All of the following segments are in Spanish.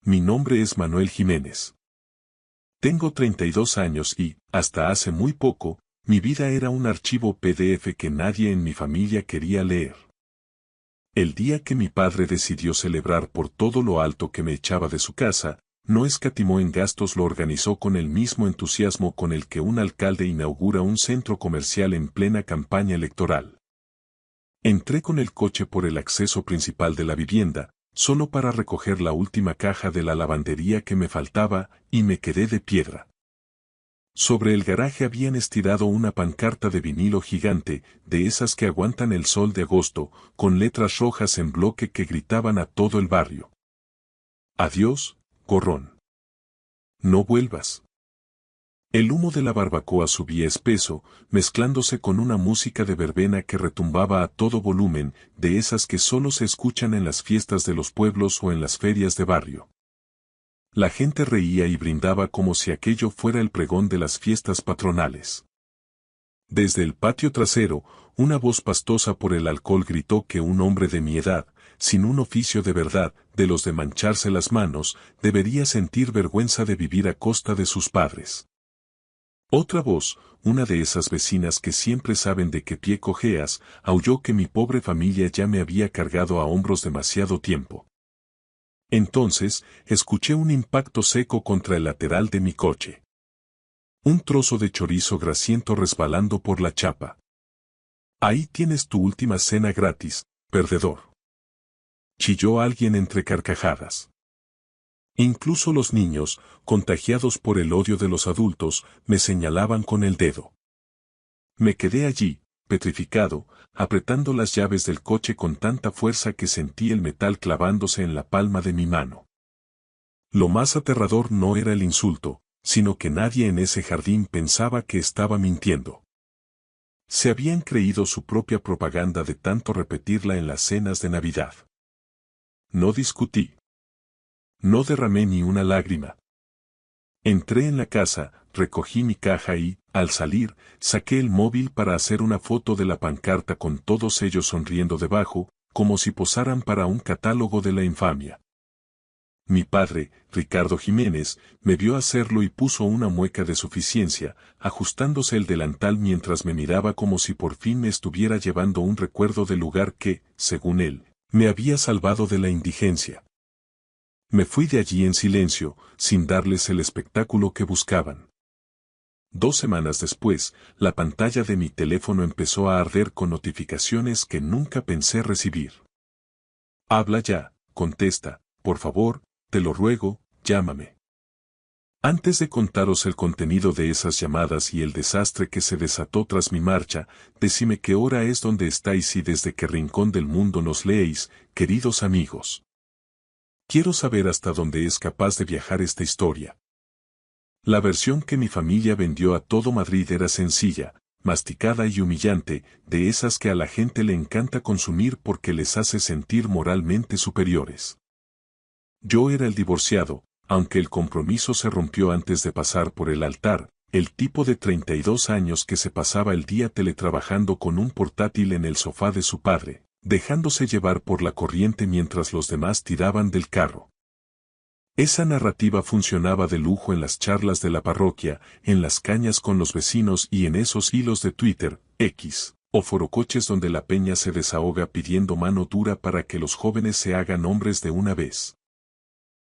Mi nombre es Manuel Jiménez. Tengo 32 años y, hasta hace muy poco, mi vida era un archivo PDF que nadie en mi familia quería leer. El día que mi padre decidió celebrar por todo lo alto que me echaba de su casa, no escatimó en gastos, lo organizó con el mismo entusiasmo con el que un alcalde inaugura un centro comercial en plena campaña electoral. Entré con el coche por el acceso principal de la vivienda, solo para recoger la última caja de la lavandería que me faltaba, y me quedé de piedra. Sobre el garaje habían estirado una pancarta de vinilo gigante, de esas que aguantan el sol de agosto, con letras rojas en bloque que gritaban a todo el barrio: Adiós, gorrón. No vuelvas. El humo de la barbacoa subía espeso, mezclándose con una música de verbena que retumbaba a todo volumen, de esas que solo se escuchan en las fiestas de los pueblos o en las ferias de barrio. La gente reía y brindaba como si aquello fuera el pregón de las fiestas patronales. Desde el patio trasero, una voz pastosa por el alcohol gritó que un hombre de mi edad, sin un oficio de verdad, de los de mancharse las manos, debería sentir vergüenza de vivir a costa de sus padres. Otra voz, una de esas vecinas que siempre saben de qué pie cojeas, aulló que mi pobre familia ya me había cargado a hombros demasiado tiempo. Entonces, escuché un impacto seco contra el lateral de mi coche. Un trozo de chorizo grasiento resbalando por la chapa. Ahí tienes tu última cena gratis, perdedor. Chilló alguien entre carcajadas. Incluso los niños, contagiados por el odio de los adultos, me señalaban con el dedo. Me quedé allí, petrificado, apretando las llaves del coche con tanta fuerza que sentí el metal clavándose en la palma de mi mano. Lo más aterrador no era el insulto, sino que nadie en ese jardín pensaba que estaba mintiendo. Se habían creído su propia propaganda de tanto repetirla en las cenas de Navidad. No discutí. No derramé ni una lágrima. Entré en la casa, recogí mi caja y, al salir, saqué el móvil para hacer una foto de la pancarta con todos ellos sonriendo debajo, como si posaran para un catálogo de la infamia. Mi padre, Ricardo Jiménez, me vio hacerlo y puso una mueca de suficiencia, ajustándose el delantal mientras me miraba como si por fin me estuviera llevando un recuerdo del lugar que, según él, me había salvado de la indigencia. Me fui de allí en silencio, sin darles el espectáculo que buscaban. 2 semanas después, la pantalla de mi teléfono empezó a arder con notificaciones que nunca pensé recibir. Habla ya, contesta, por favor, te lo ruego, llámame. Antes de contaros el contenido de esas llamadas y el desastre que se desató tras mi marcha, decime qué hora es, donde estáis y desde qué rincón del mundo nos leéis, queridos amigos. Quiero saber hasta dónde es capaz de viajar esta historia. La versión que mi familia vendió a todo Madrid era sencilla, masticada y humillante, de esas que a la gente le encanta consumir porque les hace sentir moralmente superiores. Yo era el divorciado, aunque el compromiso se rompió antes de pasar por el altar, el tipo de 32 años que se pasaba el día teletrabajando con un portátil en el sofá de su padre, dejándose llevar por la corriente mientras los demás tiraban del carro. Esa narrativa funcionaba de lujo en las charlas de la parroquia, en las cañas con los vecinos y en esos hilos de Twitter, X, o forocoches donde la peña se desahoga pidiendo mano dura para que los jóvenes se hagan hombres de una vez.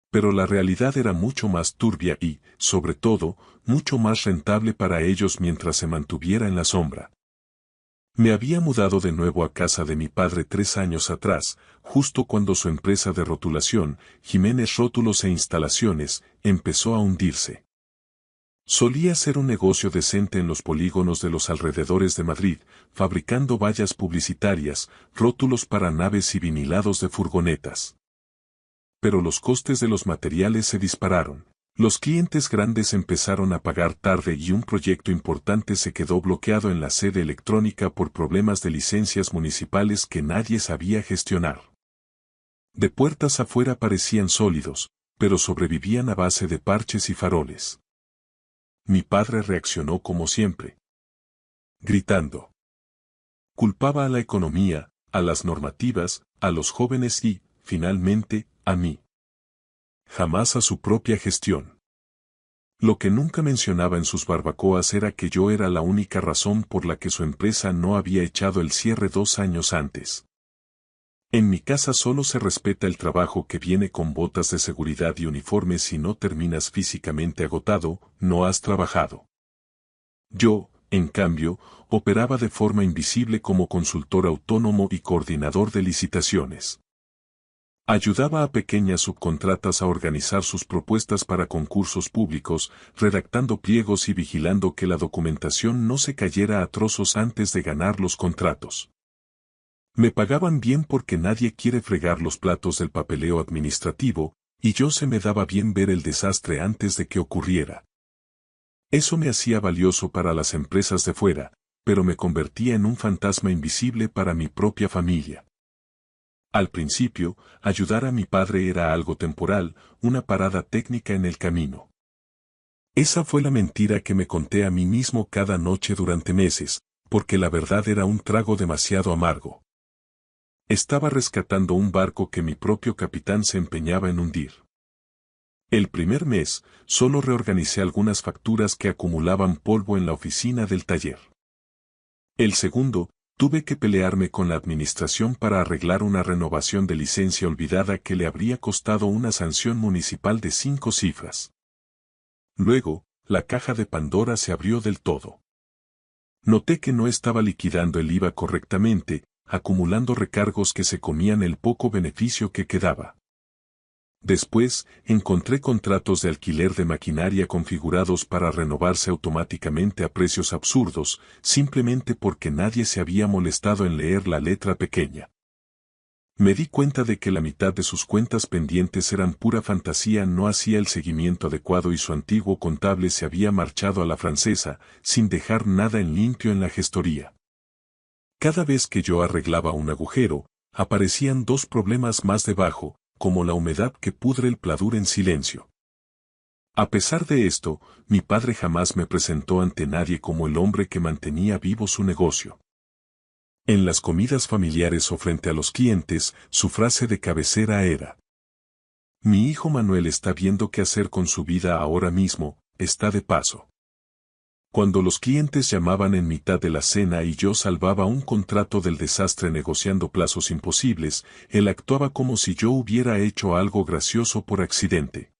Pero la realidad era mucho más turbia y, sobre todo, mucho más rentable para ellos mientras se mantuviera en la sombra. Me había mudado de nuevo a casa de mi padre 3 años atrás, justo cuando su empresa de rotulación, Jiménez Rótulos e Instalaciones, empezó a hundirse. Solía ser un negocio decente en los polígonos de los alrededores de Madrid, fabricando vallas publicitarias, rótulos para naves y vinilados de furgonetas. Pero los costes de los materiales se dispararon. Los clientes grandes empezaron a pagar tarde y un proyecto importante se quedó bloqueado en la sede electrónica por problemas de licencias municipales que nadie sabía gestionar. De puertas afuera parecían sólidos, pero sobrevivían a base de parches y faroles. Mi padre reaccionó como siempre, gritando. Culpaba a la economía, a las normativas, a los jóvenes y, finalmente, a mí. jamás a su propia gestión. Lo que nunca mencionaba en sus barbacoas era que yo era la única razón por la que su empresa no había echado el cierre 2 años antes. En mi casa solo se respeta el trabajo que viene con botas de seguridad y uniforme. Si no terminas físicamente agotado, no has trabajado. Yo, en cambio, operaba de forma invisible como consultor autónomo y coordinador de licitaciones. Ayudaba a pequeñas subcontratas a organizar sus propuestas para concursos públicos, redactando pliegos y vigilando que la documentación no se cayera a trozos antes de ganar los contratos. Me pagaban bien porque nadie quiere fregar los platos del papeleo administrativo, y yo se me daba bien ver el desastre antes de que ocurriera. Eso me hacía valioso para las empresas de fuera, pero me convertía en un fantasma invisible para mi propia familia. Al principio, ayudar a mi padre era algo temporal, una parada técnica en el camino. Esa fue la mentira que me conté a mí mismo cada noche durante meses, porque la verdad era un trago demasiado amargo. Estaba rescatando un barco que mi propio capitán se empeñaba en hundir. El primer mes, solo reorganicé algunas facturas que acumulaban polvo en la oficina del taller. El segundo, tuve que pelearme con la administración para arreglar una renovación de licencia olvidada que le habría costado una sanción municipal de 5 cifras. Luego, la caja de Pandora se abrió del todo. Noté que no estaba liquidando el IVA correctamente, acumulando recargos que se comían el poco beneficio que quedaba. Después, encontré contratos de alquiler de maquinaria configurados para renovarse automáticamente a precios absurdos, simplemente porque nadie se había molestado en leer la letra pequeña. Me di cuenta de que la mitad de sus cuentas pendientes eran pura fantasía, no hacía el seguimiento adecuado y su antiguo contable se había marchado a la francesa, sin dejar nada en limpio en la gestoría. Cada vez que yo arreglaba un agujero, aparecían 2 problemas más debajo, como la humedad que pudre el pladur en silencio. A pesar de esto, mi padre jamás me presentó ante nadie como el hombre que mantenía vivo su negocio. En las comidas familiares o frente a los clientes, su frase de cabecera era: "Mi hijo Manuel está viendo qué hacer con su vida ahora mismo, está de paso". Cuando los clientes llamaban en mitad de la cena y yo salvaba un contrato del desastre negociando plazos imposibles, él actuaba como si yo hubiera hecho algo gracioso por accidente.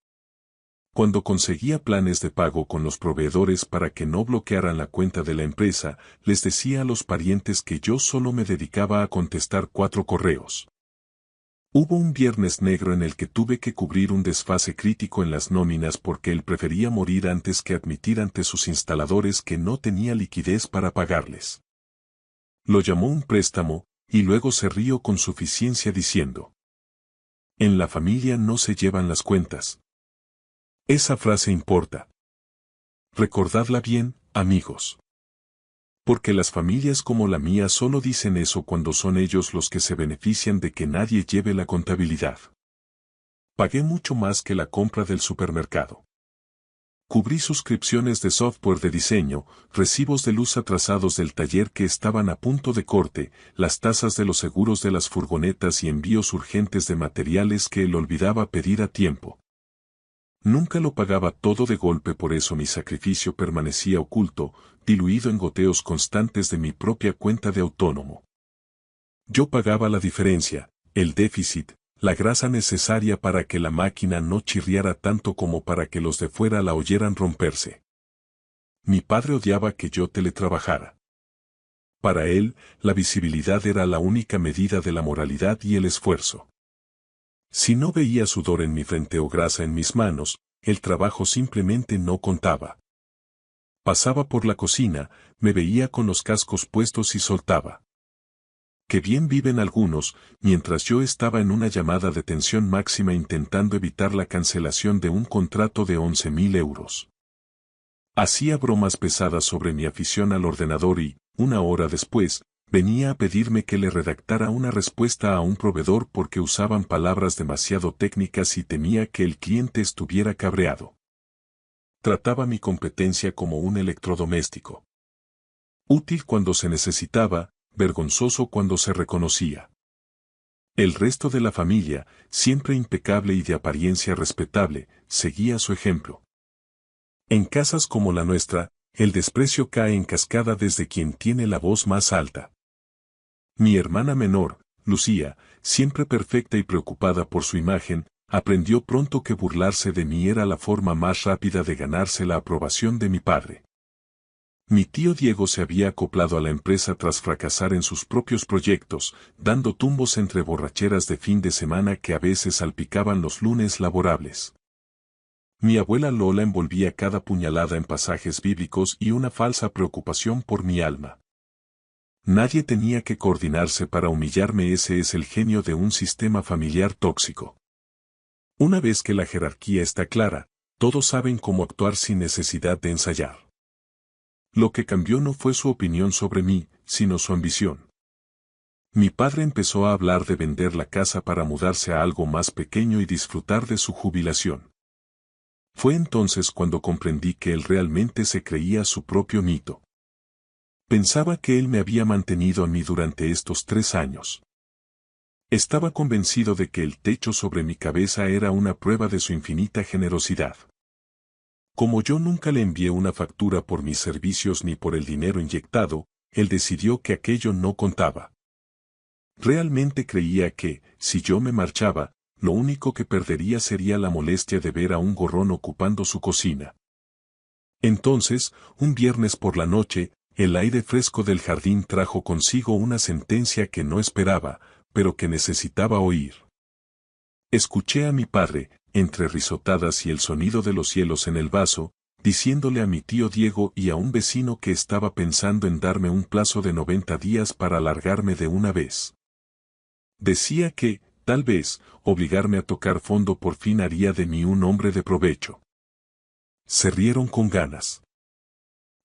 Cuando conseguía planes de pago con los proveedores para que no bloquearan la cuenta de la empresa, les decía a los parientes que yo solo me dedicaba a contestar 4 correos. Hubo un viernes negro en el que tuve que cubrir un desfase crítico en las nóminas porque él prefería morir antes que admitir ante sus instaladores que no tenía liquidez para pagarles. Lo llamó un préstamo, y luego se rió con suficiencia diciendo: "En la familia no se llevan las cuentas". Esa frase importa. Recordadla bien, amigos. Porque las familias como la mía solo dicen eso cuando son ellos los que se benefician de que nadie lleve la contabilidad. Pagué mucho más que la compra del supermercado. Cubrí suscripciones de software de diseño, recibos de luz atrasados del taller que estaban a punto de corte, las tasas de los seguros de las furgonetas y envíos urgentes de materiales que él olvidaba pedir a tiempo. Nunca lo pagaba todo de golpe, por eso mi sacrificio permanecía oculto, diluido en goteos constantes de mi propia cuenta de autónomo. Yo pagaba la diferencia, el déficit, la grasa necesaria para que la máquina no chirriara tanto como para que los de fuera la oyeran romperse. Mi padre odiaba que yo teletrabajara. Para él, la visibilidad era la única medida de la moralidad y el esfuerzo. Si no veía sudor en mi frente o grasa en mis manos, el trabajo simplemente no contaba. Pasaba por la cocina, me veía con los cascos puestos y soltaba: "Qué bien viven algunos", mientras yo estaba en una llamada de tensión máxima intentando evitar la cancelación de un contrato de 11.000 euros. Hacía bromas pesadas sobre mi afición al ordenador y, una hora después, venía a pedirme que le redactara una respuesta a un proveedor porque usaban palabras demasiado técnicas y temía que el cliente estuviera cabreado. Trataba mi competencia como un electrodoméstico. Útil cuando se necesitaba, vergonzoso cuando se reconocía. El resto de la familia, siempre impecable y de apariencia respetable, seguía su ejemplo. En casas como la nuestra, el desprecio cae en cascada desde quien tiene la voz más alta. Mi hermana menor, Lucía, siempre perfecta y preocupada por su imagen, aprendió pronto que burlarse de mí era la forma más rápida de ganarse la aprobación de mi padre. Mi tío Diego se había acoplado a la empresa tras fracasar en sus propios proyectos, dando tumbos entre borracheras de fin de semana que a veces salpicaban los lunes laborables. Mi abuela Lola envolvía cada puñalada en pasajes bíblicos y una falsa preocupación por mi alma. Nadie tenía que coordinarse para humillarme, ese es el genio de un sistema familiar tóxico. Una vez que la jerarquía está clara, todos saben cómo actuar sin necesidad de ensayar. Lo que cambió no fue su opinión sobre mí, sino su ambición. Mi padre empezó a hablar de vender la casa para mudarse a algo más pequeño y disfrutar de su jubilación. Fue entonces cuando comprendí que él realmente se creía su propio mito. Pensaba que él me había mantenido a mí durante estos 3 años. Estaba convencido de que el techo sobre mi cabeza era una prueba de su infinita generosidad. Como yo nunca le envié una factura por mis servicios ni por el dinero inyectado, él decidió que aquello no contaba. Realmente creía que, si yo me marchaba, lo único que perdería sería la molestia de ver a un gorrón ocupando su cocina. Entonces, un viernes por la noche, el aire fresco del jardín trajo consigo una sentencia que no esperaba, pero que necesitaba oír. Escuché a mi padre, entre risotadas y el sonido de los hielos en el vaso, diciéndole a mi tío Diego y a un vecino que estaba pensando en darme un plazo de 90 días para largarme de una vez. Decía que, tal vez, obligarme a tocar fondo por fin haría de mí un hombre de provecho. Se rieron con ganas.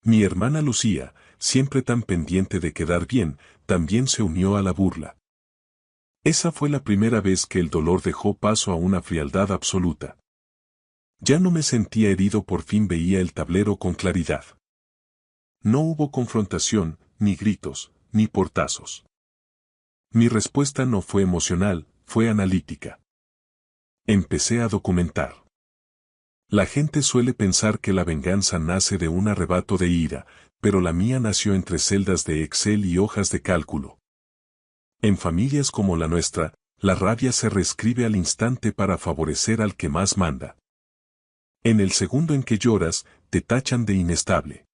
Mi hermana Lucía, siempre tan pendiente de quedar bien, también se unió a la burla. Esa fue la primera vez que el dolor dejó paso a una frialdad absoluta. Ya no me sentía herido, por fin veía el tablero con claridad. No hubo confrontación, ni gritos, ni portazos. Mi respuesta no fue emocional, fue analítica. Empecé a documentar. La gente suele pensar que la venganza nace de un arrebato de ira, pero la mía nació entre celdas de Excel y hojas de cálculo. En familias como la nuestra, la rabia se reescribe al instante para favorecer al que más manda. En el segundo en que lloras, te tachan de inestable.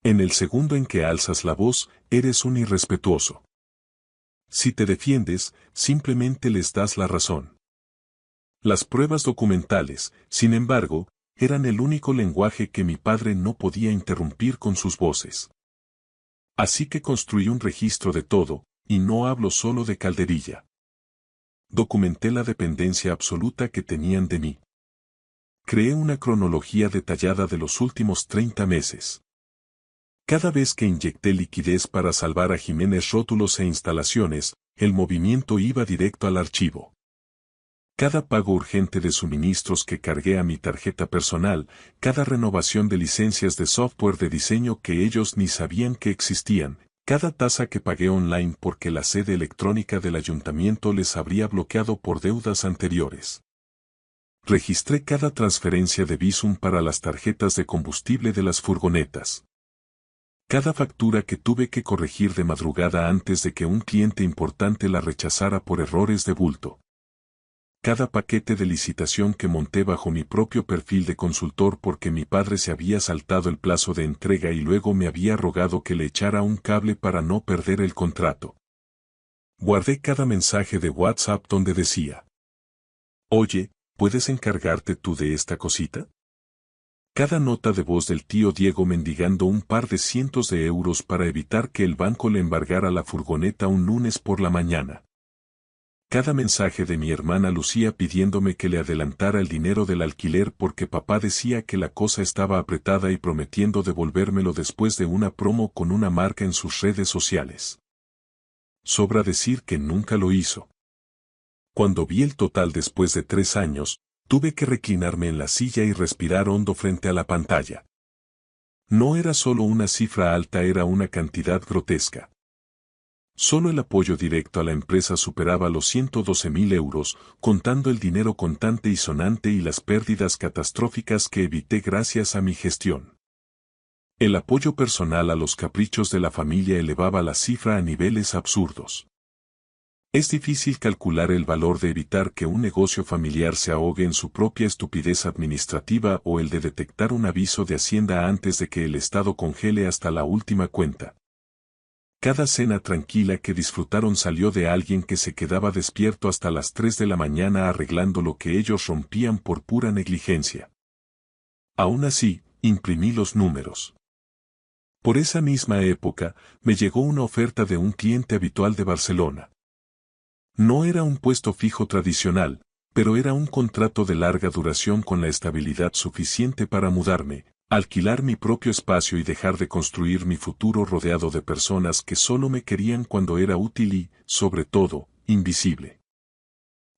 En el segundo en que alzas la voz, eres un irrespetuoso. Si te defiendes, simplemente les das la razón. Las pruebas documentales, sin embargo, eran el único lenguaje que mi padre no podía interrumpir con sus voces. Así que construí un registro de todo, y no hablo solo de Calderilla. Documenté la dependencia absoluta que tenían de mí. Creé una cronología detallada de los últimos 30 meses. Cada vez que inyecté liquidez para salvar a Jiménez Rótulos e Instalaciones, el movimiento iba directo al archivo. Cada pago urgente de suministros que cargué a mi tarjeta personal, cada renovación de licencias de software de diseño que ellos ni sabían que existían, cada tasa que pagué online porque la sede electrónica del ayuntamiento les habría bloqueado por deudas anteriores. Registré cada transferencia de Bizum para las tarjetas de combustible de las furgonetas. Cada factura que tuve que corregir de madrugada antes de que un cliente importante la rechazara por errores de bulto. Cada paquete de licitación que monté bajo mi propio perfil de consultor porque mi padre se había saltado el plazo de entrega y luego me había rogado que le echara un cable para no perder el contrato. Guardé cada mensaje de WhatsApp donde decía: «Oye, ¿puedes encargarte tú de esta cosita?». Cada nota de voz del tío Diego mendigando un par de cientos de euros para evitar que el banco le embargara la furgoneta un lunes por la mañana. Cada mensaje de mi hermana Lucía pidiéndome que le adelantara el dinero del alquiler porque papá decía que la cosa estaba apretada y prometiendo devolvérmelo después de una promo con una marca en sus redes sociales. Sobra decir que nunca lo hizo. Cuando vi el total después de 3 años, tuve que reclinarme en la silla y respirar hondo frente a la pantalla. No era solo una cifra alta, era una cantidad grotesca. Solo el apoyo directo a la empresa superaba los 112.000 euros, contando el dinero contante y sonante y las pérdidas catastróficas que evité gracias a mi gestión. El apoyo personal a los caprichos de la familia elevaba la cifra a niveles absurdos. Es difícil calcular el valor de evitar que un negocio familiar se ahogue en su propia estupidez administrativa o el de detectar un aviso de Hacienda antes de que el Estado congele hasta la última cuenta. Cada cena tranquila que disfrutaron salió de alguien que se quedaba despierto hasta las 3 de la mañana arreglando lo que ellos rompían por pura negligencia. Aún así, imprimí los números. Por esa misma época, me llegó una oferta de un cliente habitual de Barcelona. No era un puesto fijo tradicional, pero era un contrato de larga duración con la estabilidad suficiente para mudarme, alquilar mi propio espacio y dejar de construir mi futuro rodeado de personas que solo me querían cuando era útil y, sobre todo, invisible.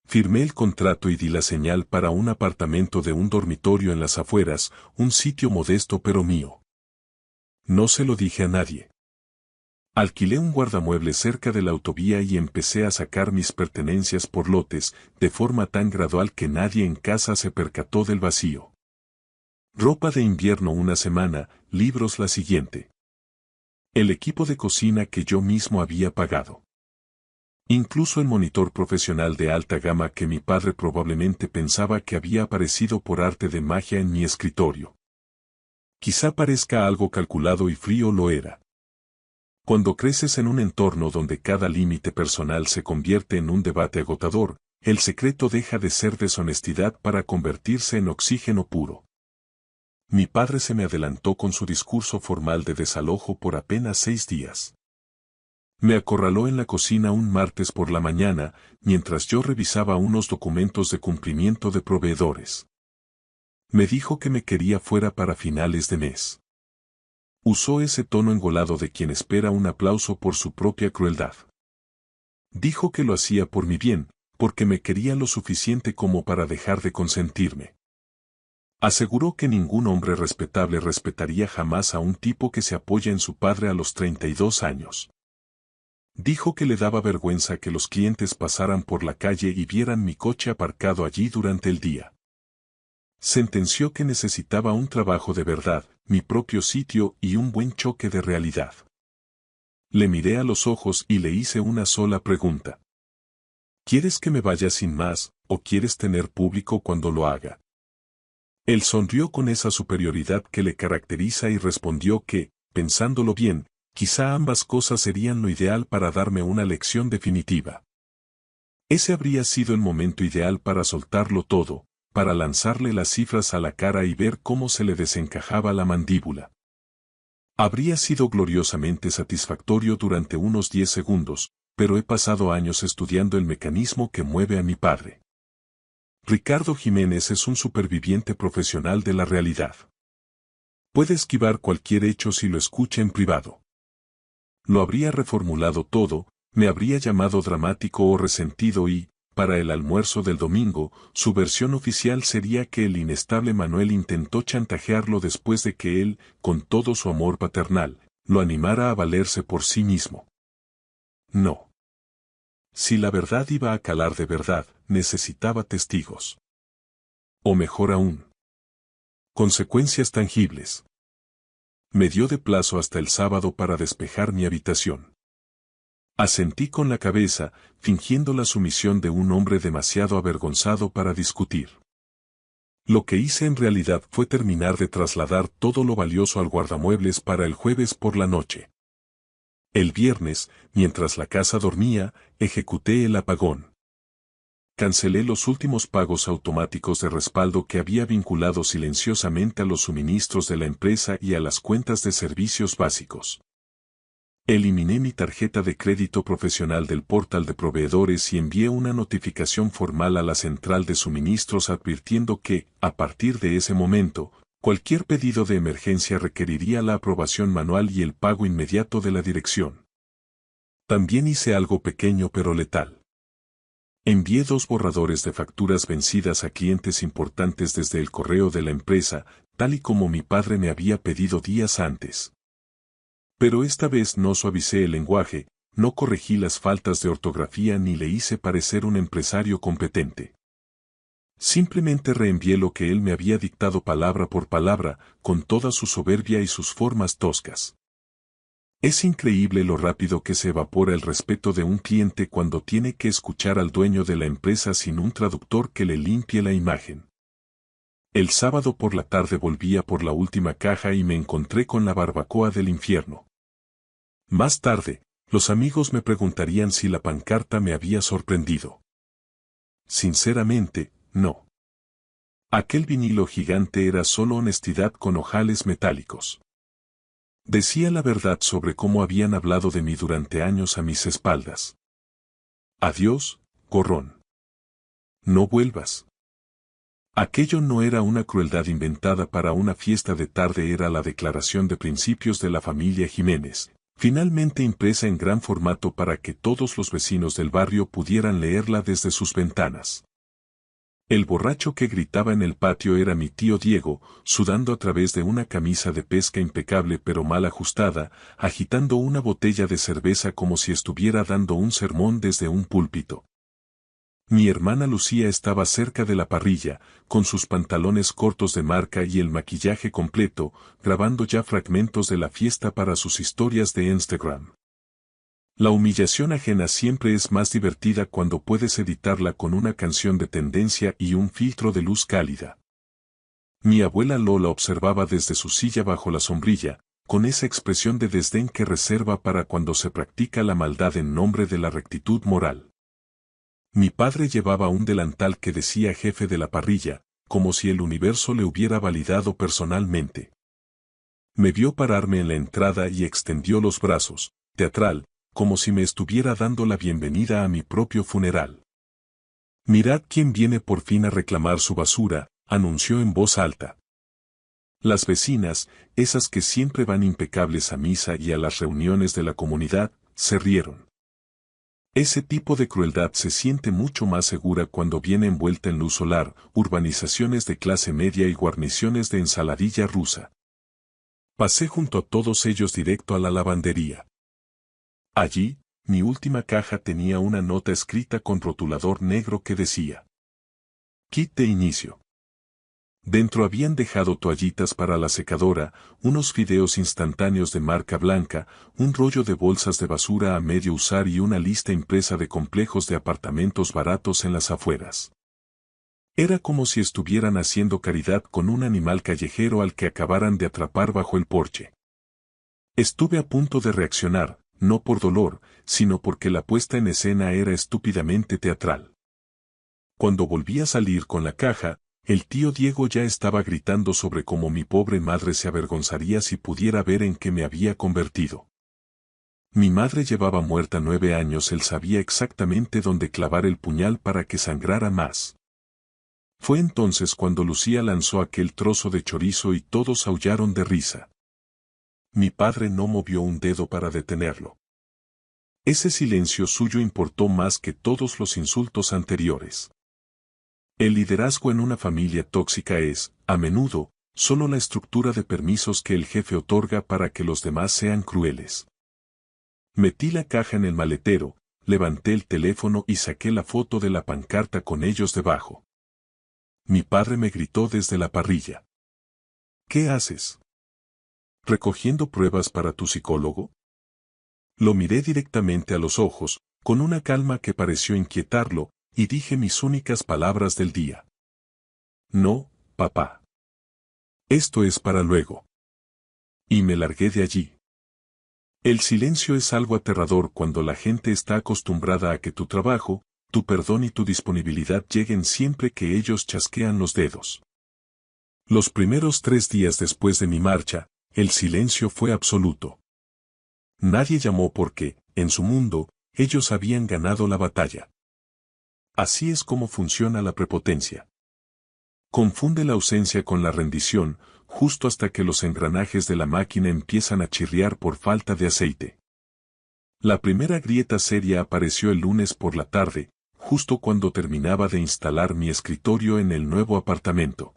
Firmé el contrato y di la señal para un apartamento de un dormitorio en las afueras, un sitio modesto pero mío. No se lo dije a nadie. Alquilé un guardamuebles cerca de la autovía y empecé a sacar mis pertenencias por lotes, de forma tan gradual que nadie en casa se percató del vacío. Ropa de invierno una semana, libros la siguiente. El equipo de cocina que yo mismo había pagado. Incluso el monitor profesional de alta gama que mi padre probablemente pensaba que había aparecido por arte de magia en mi escritorio. Quizá parezca algo calculado y frío, lo era. Cuando creces en un entorno donde cada límite personal se convierte en un debate agotador, el secreto deja de ser deshonestidad para convertirse en oxígeno puro. Mi padre se me adelantó con su discurso formal de desalojo por apenas 6 días. Me acorraló en la cocina un martes por la mañana, mientras yo revisaba unos documentos de cumplimiento de proveedores. Me dijo que me quería fuera para finales de mes. Usó ese tono engolado de quien espera un aplauso por su propia crueldad. Dijo que lo hacía por mi bien, porque me quería lo suficiente como para dejar de consentirme. Aseguró que ningún hombre respetable respetaría jamás a un tipo que se apoya en su padre a los 32 años. Dijo que le daba vergüenza que los clientes pasaran por la calle y vieran mi coche aparcado allí durante el día. Sentenció que necesitaba un trabajo de verdad, mi propio sitio y un buen choque de realidad. Le miré a los ojos y le hice una sola pregunta. ¿Quieres que me vaya sin más, o quieres tener público cuando lo haga? Él sonrió con esa superioridad que le caracteriza y respondió que, pensándolo bien, quizá ambas cosas serían lo ideal para darme una lección definitiva. Ese habría sido el momento ideal para soltarlo todo, para lanzarle las cifras a la cara y ver cómo se le desencajaba la mandíbula. Habría sido gloriosamente satisfactorio durante unos 10 segundos, pero he pasado años estudiando el mecanismo que mueve a mi padre. Ricardo Jiménez es un superviviente profesional de la realidad. Puede esquivar cualquier hecho si lo escucha en privado. Lo habría reformulado todo, me habría llamado dramático o resentido y, para el almuerzo del domingo, su versión oficial sería que el inestable Manuel intentó chantajearlo después de que él, con todo su amor paternal, lo animara a valerse por sí mismo. No. Si la verdad iba a calar de verdad, necesitaba testigos. O mejor aún, consecuencias tangibles. Me dio de plazo hasta el sábado para despejar mi habitación. Asentí con la cabeza, fingiendo la sumisión de un hombre demasiado avergonzado para discutir. Lo que hice en realidad fue terminar de trasladar todo lo valioso al guardamuebles para el jueves por la noche. El viernes, mientras la casa dormía, ejecuté el apagón. Cancelé los últimos pagos automáticos de respaldo que había vinculado silenciosamente a los suministros de la empresa y a las cuentas de servicios básicos. Eliminé mi tarjeta de crédito profesional del portal de proveedores y envié una notificación formal a la central de suministros advirtiendo que, a partir de ese momento, cualquier pedido de emergencia requeriría la aprobación manual y el pago inmediato de la dirección. También hice algo pequeño pero letal. Envié 2 borradores de facturas vencidas a clientes importantes desde el correo de la empresa, tal y como mi padre me había pedido días antes. Pero esta vez no suavicé el lenguaje, no corregí las faltas de ortografía ni le hice parecer un empresario competente. Simplemente reenvié lo que él me había dictado palabra por palabra, con toda su soberbia y sus formas toscas. Es increíble lo rápido que se evapora el respeto de un cliente cuando tiene que escuchar al dueño de la empresa sin un traductor que le limpie la imagen. El sábado por la tarde volvía por la última caja y me encontré con la barbacoa del infierno. Más tarde, los amigos me preguntarían si la pancarta me había sorprendido. Sinceramente, no. Aquel vinilo gigante era solo honestidad con ojales metálicos. Decía la verdad sobre cómo habían hablado de mí durante años a mis espaldas. Adiós, gorrón. No vuelvas. Aquello no era una crueldad inventada para una fiesta de tarde, era la declaración de principios de la familia Jiménez, finalmente impresa en gran formato para que todos los vecinos del barrio pudieran leerla desde sus ventanas. El borracho que gritaba en el patio era mi tío Diego, sudando a través de una camisa de pesca impecable pero mal ajustada, agitando una botella de cerveza como si estuviera dando un sermón desde un púlpito. Mi hermana Lucía estaba cerca de la parrilla, con sus pantalones cortos de marca y el maquillaje completo, grabando ya fragmentos de la fiesta para sus historias de Instagram. La humillación ajena siempre es más divertida cuando puedes editarla con una canción de tendencia y un filtro de luz cálida. Mi abuela Lola observaba desde su silla bajo la sombrilla, con esa expresión de desdén que reserva para cuando se practica la maldad en nombre de la rectitud moral. Mi padre llevaba un delantal que decía jefe de la parrilla, como si el universo le hubiera validado personalmente. Me vio pararme en la entrada y extendió los brazos, teatral, como si me estuviera dando la bienvenida a mi propio funeral. Mirad quién viene por fin a reclamar su basura, anunció en voz alta. Las vecinas, esas que siempre van impecables a misa y a las reuniones de la comunidad, se rieron. Ese tipo de crueldad se siente mucho más segura cuando viene envuelta en luz solar, urbanizaciones de clase media y guarniciones de ensaladilla rusa. Pasé junto a todos ellos directo a la lavandería. Allí, mi última caja tenía una nota escrita con rotulador negro que decía: Kit de inicio. Dentro habían dejado toallitas para la secadora, unos fideos instantáneos de marca blanca, un rollo de bolsas de basura a medio usar y una lista impresa de complejos de apartamentos baratos en las afueras. Era como si estuvieran haciendo caridad con un animal callejero al que acabaran de atrapar bajo el porche. Estuve a punto de reaccionar, no por dolor, sino porque la puesta en escena era estúpidamente teatral. Cuando volví a salir con la caja, el tío Diego ya estaba gritando sobre cómo mi pobre madre se avergonzaría si pudiera ver en qué me había convertido. Mi madre llevaba muerta 9 años, él sabía exactamente dónde clavar el puñal para que sangrara más. Fue entonces cuando Lucía lanzó aquel trozo de chorizo y todos aullaron de risa. Mi padre no movió un dedo para detenerlo. Ese silencio suyo importó más que todos los insultos anteriores. El liderazgo en una familia tóxica es, a menudo, solo la estructura de permisos que el jefe otorga para que los demás sean crueles. Metí la caja en el maletero, levanté el teléfono y saqué la foto de la pancarta con ellos debajo. Mi padre me gritó desde la parrilla: ¿Qué haces? ¿Recogiendo pruebas para tu psicólogo? Lo miré directamente a los ojos, con una calma que pareció inquietarlo, y dije mis únicas palabras del día. No, papá. Esto es para luego. Y me largué de allí. El silencio es algo aterrador cuando la gente está acostumbrada a que tu trabajo, tu perdón y tu disponibilidad lleguen siempre que ellos chasquean los dedos. Los primeros 3 días después de mi marcha, el silencio fue absoluto. Nadie llamó porque, en su mundo, ellos habían ganado la batalla. Así es como funciona la prepotencia. Confunde la ausencia con la rendición, justo hasta que los engranajes de la máquina empiezan a chirriar por falta de aceite. La primera grieta seria apareció el lunes por la tarde, justo cuando terminaba de instalar mi escritorio en el nuevo apartamento.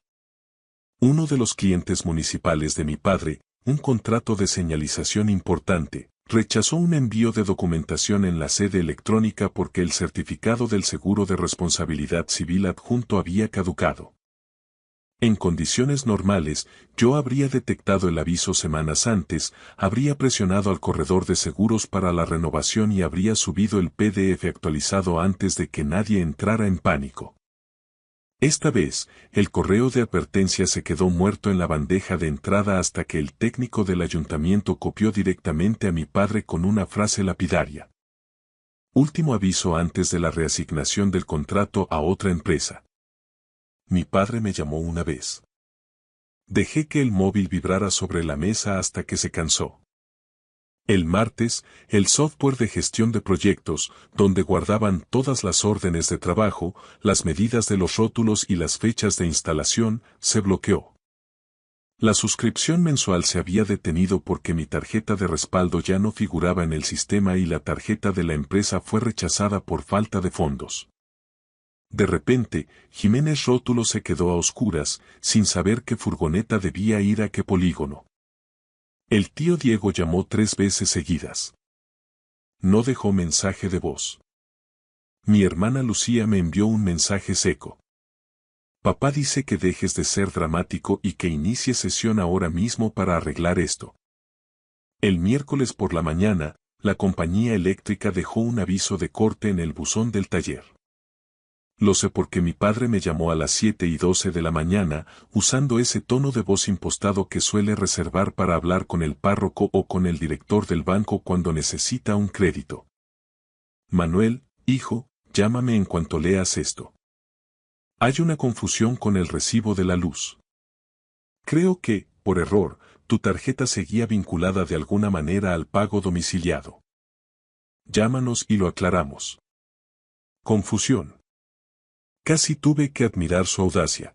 Uno de los clientes municipales de mi padre, un contrato de señalización importante, Rechazó un envío de documentación en la sede electrónica porque el certificado del seguro de responsabilidad civil adjunto había caducado. En condiciones normales, yo habría detectado el aviso semanas antes, habría presionado al corredor de seguros para la renovación y habría subido el PDF actualizado antes de que nadie entrara en pánico. Esta vez, el correo de advertencia se quedó muerto en la bandeja de entrada hasta que el técnico del ayuntamiento copió directamente a mi padre con una frase lapidaria. Último aviso antes de la reasignación del contrato a otra empresa. Mi padre me llamó una vez. Dejé que el móvil vibrara sobre la mesa hasta que se cansó. El martes, el software de gestión de proyectos, donde guardaban todas las órdenes de trabajo, las medidas de los rótulos y las fechas de instalación, se bloqueó. La suscripción mensual se había detenido porque mi tarjeta de respaldo ya no figuraba en el sistema y la tarjeta de la empresa fue rechazada por falta de fondos. De repente, Jiménez Rótulo se quedó a oscuras, sin saber qué furgoneta debía ir a qué polígono. El tío Diego llamó 3 veces seguidas. No dejó mensaje de voz. Mi hermana Lucía me envió un mensaje seco. Papá dice que dejes de ser dramático y que inicies sesión ahora mismo para arreglar esto. El miércoles por la mañana, la compañía eléctrica dejó un aviso de corte en el buzón del taller. Lo sé porque mi padre me llamó a las 7:12 de la mañana, usando ese tono de voz impostado que suele reservar para hablar con el párroco o con el director del banco cuando necesita un crédito. Manuel, hijo, llámame en cuanto leas esto. Hay una confusión con el recibo de la luz. Creo que, por error, tu tarjeta seguía vinculada de alguna manera al pago domiciliado. Llámanos y lo aclaramos. Confusión. Casi tuve que admirar su audacia.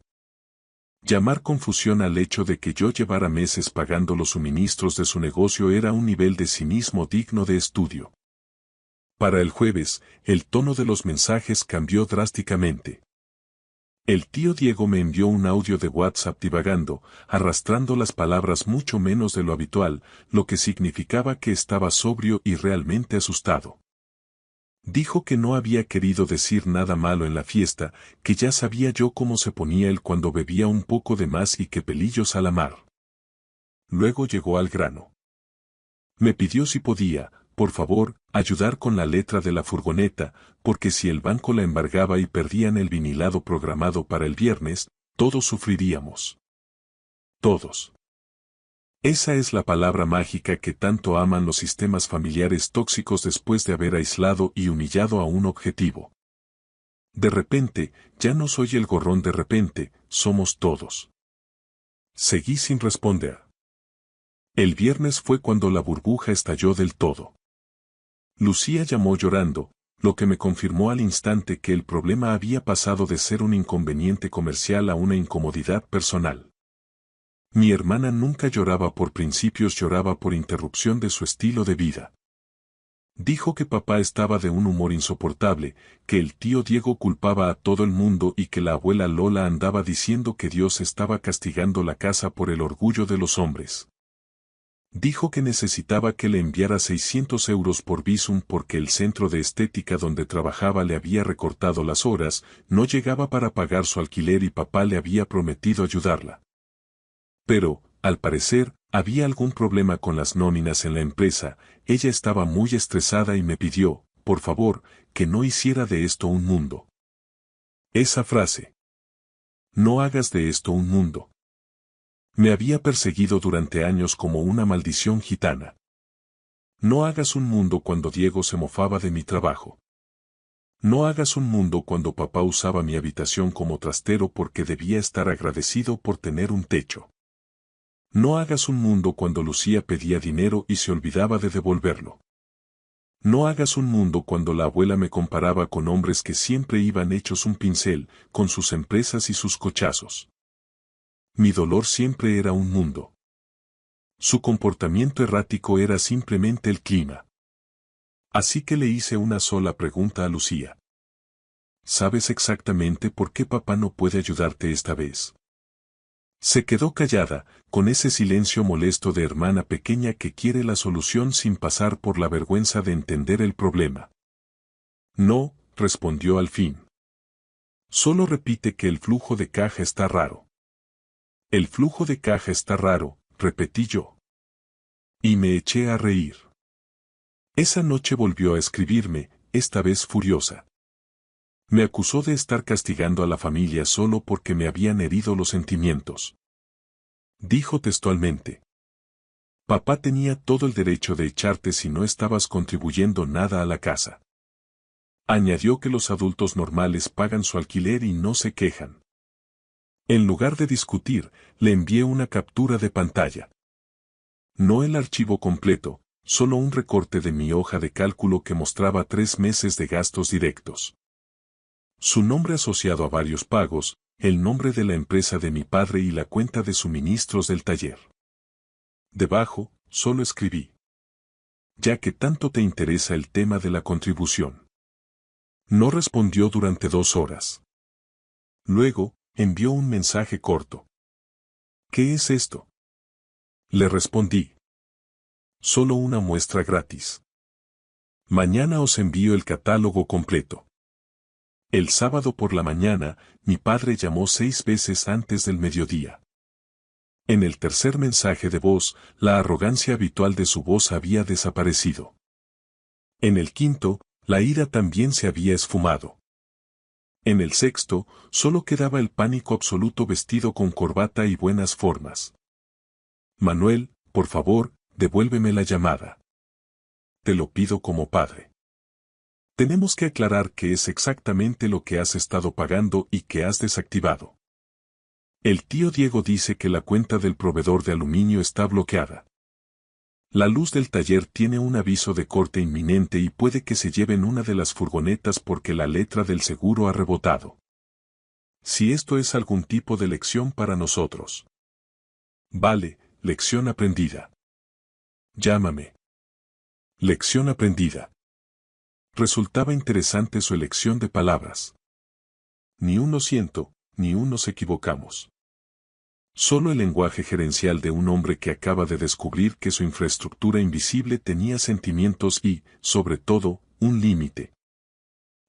Llamar confusión al hecho de que yo llevara meses pagando los suministros de su negocio era un nivel de cinismo digno de estudio. Para el jueves, el tono de los mensajes cambió drásticamente. El tío Diego me envió un audio de WhatsApp divagando, arrastrando las palabras mucho menos de lo habitual, lo que significaba que estaba sobrio y realmente asustado. Dijo que no había querido decir nada malo en la fiesta, que ya sabía yo cómo se ponía él cuando bebía un poco de más y que pelillos a la mar. Luego llegó al grano. Me pidió si podía, por favor, ayudar con la letra de la furgoneta, porque si el banco la embargaba y perdían el vinilado programado para el viernes, todos sufriríamos. Todos. Esa es la palabra mágica que tanto aman los sistemas familiares tóxicos después de haber aislado y humillado a un objetivo. De repente, ya no soy el gorrón de repente, somos todos. Seguí sin responder. El viernes fue cuando la burbuja estalló del todo. Lucía llamó llorando, lo que me confirmó al instante que el problema había pasado de ser un inconveniente comercial a una incomodidad personal. Mi hermana nunca lloraba por principios, lloraba por interrupción de su estilo de vida. Dijo que papá estaba de un humor insoportable, que el tío Diego culpaba a todo el mundo y que la abuela Lola andaba diciendo que Dios estaba castigando la casa por el orgullo de los hombres. Dijo que necesitaba que le enviara 600 euros por Bizum porque el centro de estética donde trabajaba le había recortado las horas, no llegaba para pagar su alquiler y papá le había prometido ayudarla. Pero, al parecer, había algún problema con las nóminas en la empresa, ella estaba muy estresada y me pidió, por favor, que no hiciera de esto un mundo. Esa frase. No hagas de esto un mundo. Me había perseguido durante años como una maldición gitana. No hagas un mundo cuando Diego se mofaba de mi trabajo. No hagas un mundo cuando papá usaba mi habitación como trastero porque debía estar agradecido por tener un techo. No hagas un mundo cuando Lucía pedía dinero y se olvidaba de devolverlo. No hagas un mundo cuando la abuela me comparaba con hombres que siempre iban hechos un pincel, con sus empresas y sus cochazos. Mi dolor siempre era un mundo. Su comportamiento errático era simplemente el clima. Así que le hice una sola pregunta a Lucía. ¿Sabes exactamente por qué papá no puede ayudarte esta vez? Se quedó callada, con ese silencio molesto de hermana pequeña que quiere la solución sin pasar por la vergüenza de entender el problema. No, respondió al fin. Solo repite que el flujo de caja está raro. El flujo de caja está raro, repetí yo. Y me eché a reír. Esa noche volvió a escribirme, esta vez furiosa. Me acusó de estar castigando a la familia solo porque me habían herido los sentimientos. Dijo textualmente. Papá tenía todo el derecho de echarte si no estabas contribuyendo nada a la casa. Añadió que los adultos normales pagan su alquiler y no se quejan. En lugar de discutir, le envié una captura de pantalla. No el archivo completo, solo un recorte de mi hoja de cálculo que mostraba 3 meses de gastos directos. Su nombre asociado a varios pagos, el nombre de la empresa de mi padre y la cuenta de suministros del taller. Debajo, solo escribí. Ya que tanto te interesa el tema de la contribución. No respondió durante 2 horas. Luego, envió un mensaje corto. ¿Qué es esto? Le respondí. Solo una muestra gratis. Mañana os envío el catálogo completo. El sábado por la mañana, mi padre llamó 6 veces antes del mediodía. En el tercer mensaje de voz, la arrogancia habitual de su voz había desaparecido. En el quinto, la ira también se había esfumado. En el sexto, solo quedaba el pánico absoluto vestido con corbata y buenas formas. Manuel, por favor, devuélveme la llamada. Te lo pido como padre. Tenemos que aclarar qué es exactamente lo que has estado pagando y que has desactivado. El tío Diego dice que la cuenta del proveedor de aluminio está bloqueada. La luz del taller tiene un aviso de corte inminente y puede que se lleven una de las furgonetas porque la letra del seguro ha rebotado. Si esto es algún tipo de lección para nosotros. Vale, lección aprendida. Llámame. Lección aprendida. Resultaba interesante su elección de palabras. Ni un lo siento, ni un nos equivocamos. Solo el lenguaje gerencial de un hombre que acaba de descubrir que su infraestructura invisible tenía sentimientos y, sobre todo, un límite.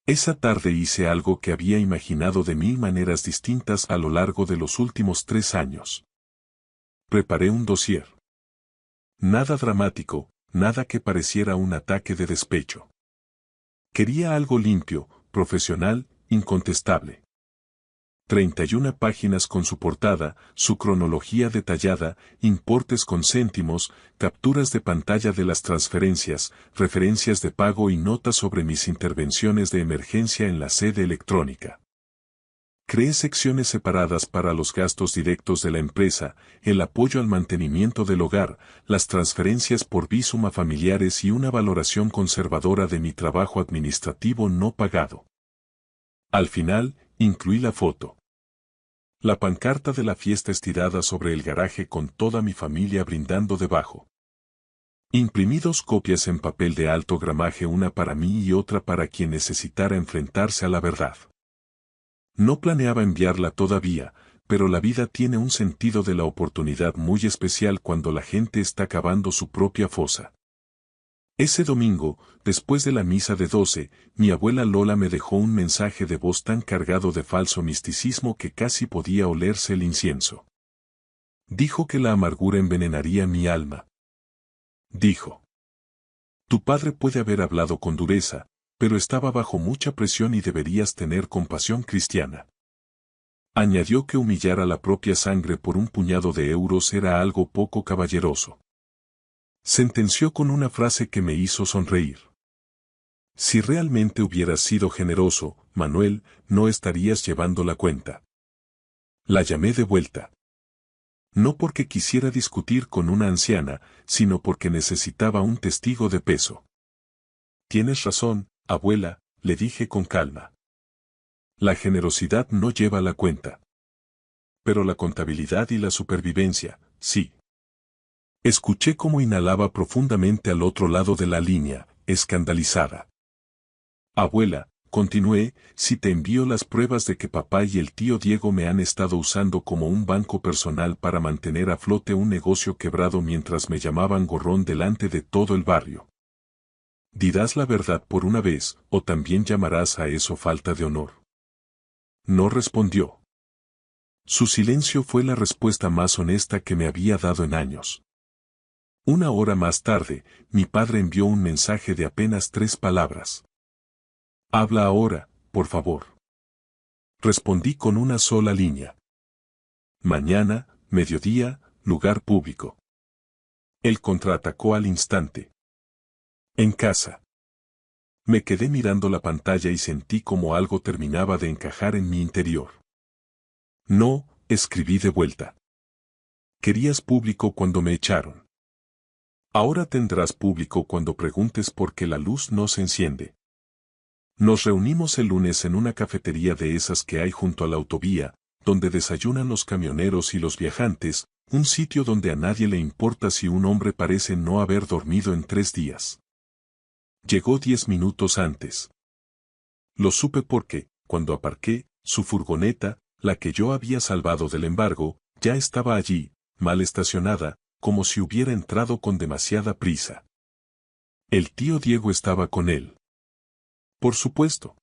Esa tarde hice algo que había imaginado de 1000 maneras distintas a lo largo de los últimos 3 años. Preparé un dossier. Nada dramático, nada que pareciera un ataque de despecho. Quería algo limpio, profesional, incontestable. 31 páginas con su portada, su cronología detallada, importes con céntimos, capturas de pantalla de las transferencias, referencias de pago y notas sobre mis intervenciones de emergencia en la sede electrónica. Creé secciones separadas para los gastos directos de la empresa, el apoyo al mantenimiento del hogar, las transferencias por Bizum a familiares y una valoración conservadora de mi trabajo administrativo no pagado. Al final, incluí la foto. La pancarta de la fiesta estirada sobre el garaje con toda mi familia brindando debajo. Imprimí 2 copias en papel de alto gramaje, una para mí y otra para quien necesitara enfrentarse a la verdad. No planeaba enviarla todavía, pero la vida tiene un sentido de la oportunidad muy especial cuando la gente está cavando su propia fosa. Ese domingo, después de la misa de 12, mi abuela Lola me dejó un mensaje de voz tan cargado de falso misticismo que casi podía olerse el incienso. Dijo que la amargura envenenaría mi alma. Dijo: tu padre puede haber hablado con dureza, pero estaba bajo mucha presión y deberías tener compasión cristiana. Añadió que humillar a la propia sangre por un puñado de euros era algo poco caballeroso. Sentenció con una frase que me hizo sonreír. Si realmente hubieras sido generoso, Manuel, no estarías llevando la cuenta. La llamé de vuelta. No porque quisiera discutir con una anciana, sino porque necesitaba un testigo de peso. Tienes razón, abuela, le dije con calma. La generosidad no lleva la cuenta. Pero la contabilidad y la supervivencia, sí. Escuché cómo inhalaba profundamente al otro lado de la línea, escandalizada. Abuela, continué, si te envío las pruebas de que papá y el tío Diego me han estado usando como un banco personal para mantener a flote un negocio quebrado mientras me llamaban gorrón delante de todo el barrio. ¿Dirás la verdad por una vez, o también llamarás a eso falta de honor? No respondió. Su silencio fue la respuesta más honesta que me había dado en años. Una hora más tarde, mi padre envió un mensaje de apenas 3 palabras. Habla ahora, por favor. Respondí con una sola línea. Mañana, mediodía, lugar público. Él contraatacó al instante. En casa. Me quedé mirando la pantalla y sentí como algo terminaba de encajar en mi interior. No, escribí de vuelta. Querías público cuando me echaron. Ahora tendrás público cuando preguntes por qué la luz no se enciende. Nos reunimos el lunes en una cafetería de esas que hay junto a la autovía, donde desayunan los camioneros y los viajantes, un sitio donde a nadie le importa si un hombre parece no haber dormido en 3 días. Llegó 10 minutos antes. Lo supe porque, cuando aparqué, su furgoneta, la que yo había salvado del embargo, ya estaba allí, mal estacionada, como si hubiera entrado con demasiada prisa. El tío Diego estaba con él. Por supuesto.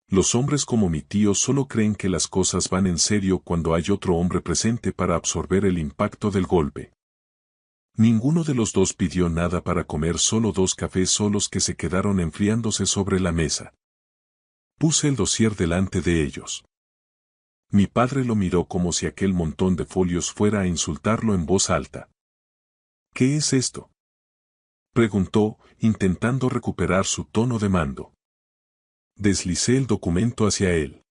Los hombres como mi tío solo creen que las cosas van en serio cuando hay otro hombre presente para absorber el impacto del golpe. Ninguno de los dos pidió nada para comer, solo 2 cafés solos que se quedaron enfriándose sobre la mesa. Puse el dossier delante de ellos. Mi padre lo miró como si aquel montón de folios fuera a insultarlo en voz alta. ¿Qué es esto?, preguntó, intentando recuperar su tono de mando. Deslicé el documento hacia él.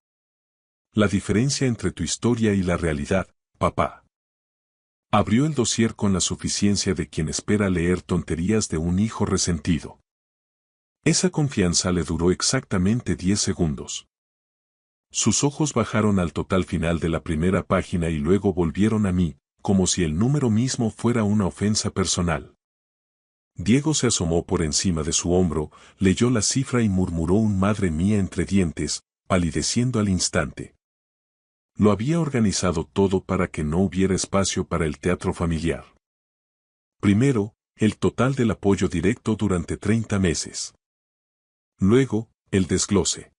La diferencia entre tu historia y la realidad, papá. Abrió el dossier con la suficiencia de quien espera leer tonterías de un hijo resentido. Esa confianza le duró exactamente 10 segundos. Sus ojos bajaron al total final de la primera página y luego volvieron a mí, como si el número mismo fuera una ofensa personal. Diego se asomó por encima de su hombro, leyó la cifra y murmuró un madre mía entre dientes, palideciendo al instante. Lo había organizado todo para que no hubiera espacio para el teatro familiar. Primero, el total del apoyo directo durante 30 meses. Luego, el desglose.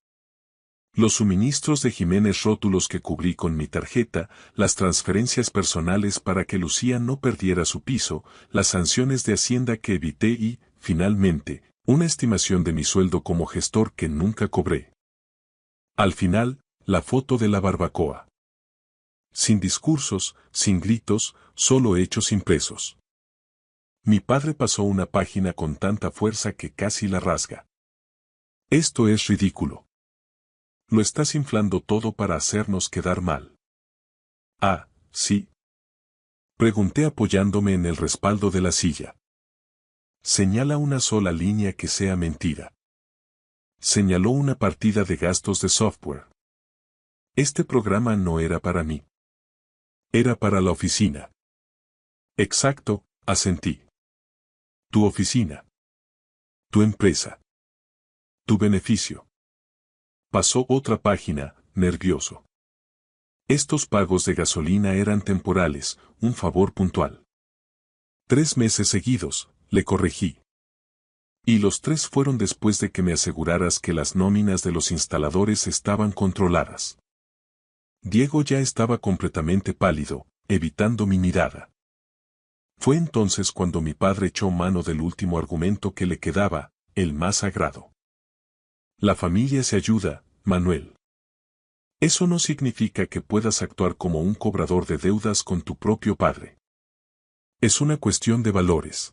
Los suministros de Jiménez, rótulos que cubrí con mi tarjeta, las transferencias personales para que Lucía no perdiera su piso, las sanciones de Hacienda que evité y, finalmente, una estimación de mi sueldo como gestor que nunca cobré. Al final, la foto de la barbacoa. Sin discursos, sin gritos, solo hechos impresos. Mi padre pasó una página con tanta fuerza que casi la rasga. Esto es ridículo. Lo estás inflando todo para hacernos quedar mal. Ah, sí. Pregunté apoyándome en el respaldo de la silla. Señala una sola línea que sea mentira. Señaló una partida de gastos de software. Este programa no era para mí. Era para la oficina. Exacto, asentí. Tu oficina. Tu empresa. Tu beneficio. Pasó otra página, nervioso. Estos pagos de gasolina eran temporales, un favor puntual. 3 meses seguidos, le corregí. Y los 3 fueron después de que me aseguraras que las nóminas de los instaladores estaban controladas. Diego ya estaba completamente pálido, evitando mi mirada. Fue entonces cuando mi padre echó mano del último argumento que le quedaba, el más sagrado. La familia se ayuda, Manuel. Eso no significa que puedas actuar como un cobrador de deudas con tu propio padre. Es una cuestión de valores.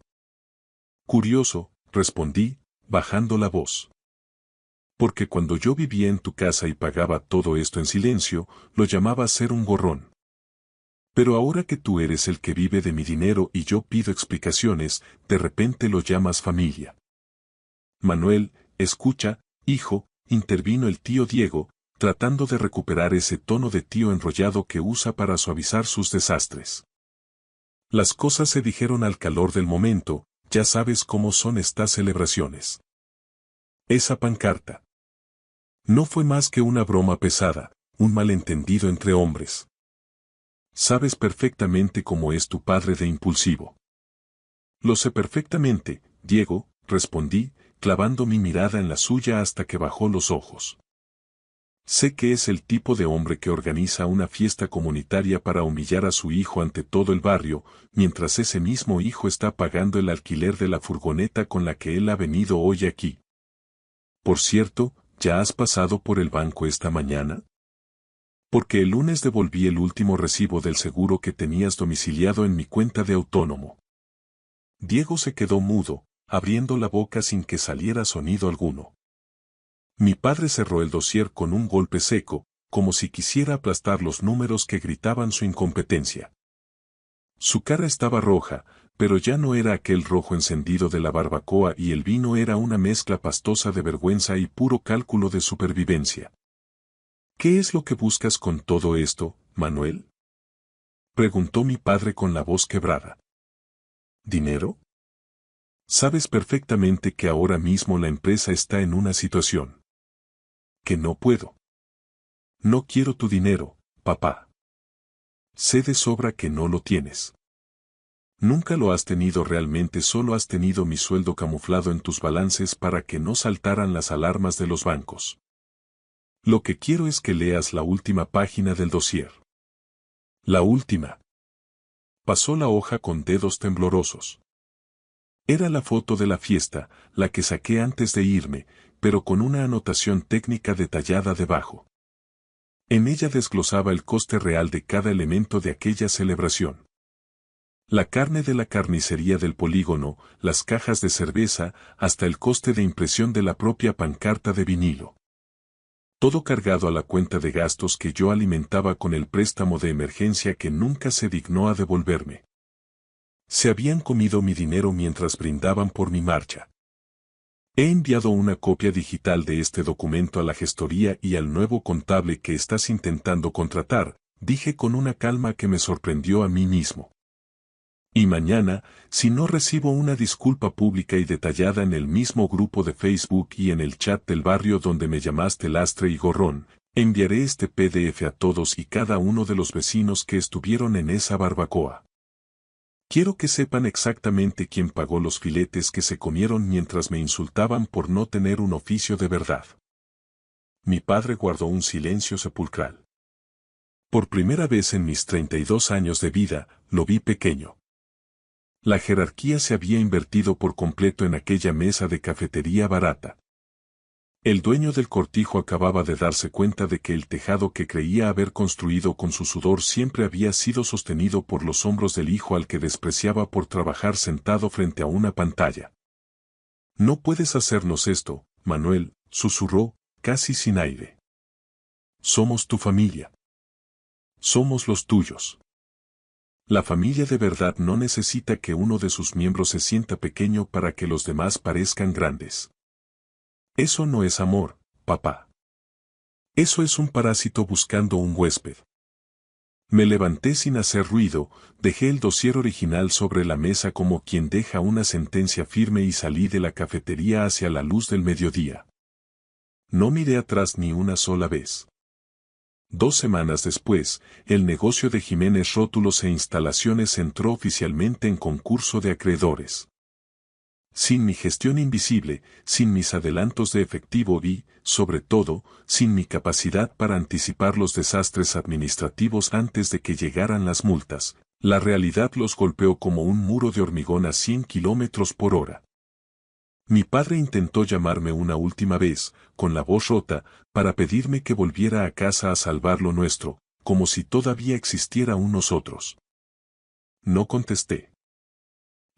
Curioso, respondí, bajando la voz. Porque cuando yo vivía en tu casa y pagaba todo esto en silencio, lo llamaba ser un gorrón. Pero ahora que tú eres el que vive de mi dinero y yo pido explicaciones, de repente lo llamas familia. Manuel, escucha, hijo, intervino el tío Diego, tratando de recuperar ese tono de tío enrollado que usa para suavizar sus desastres. Las cosas se dijeron al calor del momento, ya sabes cómo son estas celebraciones. Esa pancarta. No fue más que una broma pesada, un malentendido entre hombres. Sabes perfectamente cómo es tu padre de impulsivo. Lo sé perfectamente, Diego, respondí, clavando mi mirada en la suya hasta que bajó los ojos. Sé que es el tipo de hombre que organiza una fiesta comunitaria para humillar a su hijo ante todo el barrio, mientras ese mismo hijo está pagando el alquiler de la furgoneta con la que él ha venido hoy aquí. Por cierto, ¿ya has pasado por el banco esta mañana? Porque el lunes devolví el último recibo del seguro que tenías domiciliado en mi cuenta de autónomo. Diego se quedó mudo, abriendo la boca sin que saliera sonido alguno. Mi padre cerró el dossier con un golpe seco, como si quisiera aplastar los números que gritaban su incompetencia. Su cara estaba roja, pero ya no era aquel rojo encendido de la barbacoa y el vino era una mezcla pastosa de vergüenza y puro cálculo de supervivencia. ¿Qué es lo que buscas con todo esto, Manuel? Preguntó mi padre con la voz quebrada. ¿Dinero? Sabes perfectamente que ahora mismo la empresa está en una situación que no puedo. No quiero tu dinero, papá. Sé de sobra que no lo tienes. Nunca lo has tenido realmente, solo has tenido mi sueldo camuflado en tus balances para que no saltaran las alarmas de los bancos. Lo que quiero es que leas la última página del dossier. La última. Pasó la hoja con dedos temblorosos. Era la foto de la fiesta, la que saqué antes de irme, pero con una anotación técnica detallada debajo. En ella desglosaba el coste real de cada elemento de aquella celebración. La carne de la carnicería del polígono, las cajas de cerveza, hasta el coste de impresión de la propia pancarta de vinilo. Todo cargado a la cuenta de gastos que yo alimentaba con el préstamo de emergencia que nunca se dignó a devolverme. Se habían comido mi dinero mientras brindaban por mi marcha. He enviado una copia digital de este documento a la gestoría y al nuevo contable que estás intentando contratar, dije con una calma que me sorprendió a mí mismo. Y mañana, si no recibo una disculpa pública y detallada en el mismo grupo de Facebook y en el chat del barrio donde me llamaste lastre y gorrón, enviaré este PDF a todos y cada uno de los vecinos que estuvieron en esa barbacoa. Quiero que sepan exactamente quién pagó los filetes que se comieron mientras me insultaban por no tener un oficio de verdad. Mi padre guardó un silencio sepulcral. Por primera vez en mis 32 años de vida, lo vi pequeño. La jerarquía se había invertido por completo en aquella mesa de cafetería barata. El dueño del cortijo acababa de darse cuenta de que el tejado que creía haber construido con su sudor siempre había sido sostenido por los hombros del hijo al que despreciaba por trabajar sentado frente a una pantalla. No puedes hacernos esto, Manuel, susurró, casi sin aire. Somos tu familia. Somos los tuyos. La familia de verdad no necesita que uno de sus miembros se sienta pequeño para que los demás parezcan grandes. Eso no es amor, papá. Eso es un parásito buscando un huésped. Me levanté sin hacer ruido, dejé el dossier original sobre la mesa como quien deja una sentencia firme y salí de la cafetería hacia la luz del mediodía. No miré atrás ni una sola vez. 2 semanas después, el negocio de Jiménez Rótulos e Instalaciones entró oficialmente en concurso de acreedores. Sin mi gestión invisible, sin mis adelantos de efectivo y, sobre todo, sin mi capacidad para anticipar los desastres administrativos antes de que llegaran las multas, la realidad los golpeó como un muro de hormigón a 100 kilómetros por hora. Mi padre intentó llamarme una última vez, con la voz rota, para pedirme que volviera a casa a salvar lo nuestro, como si todavía existiera un nosotros. No contesté.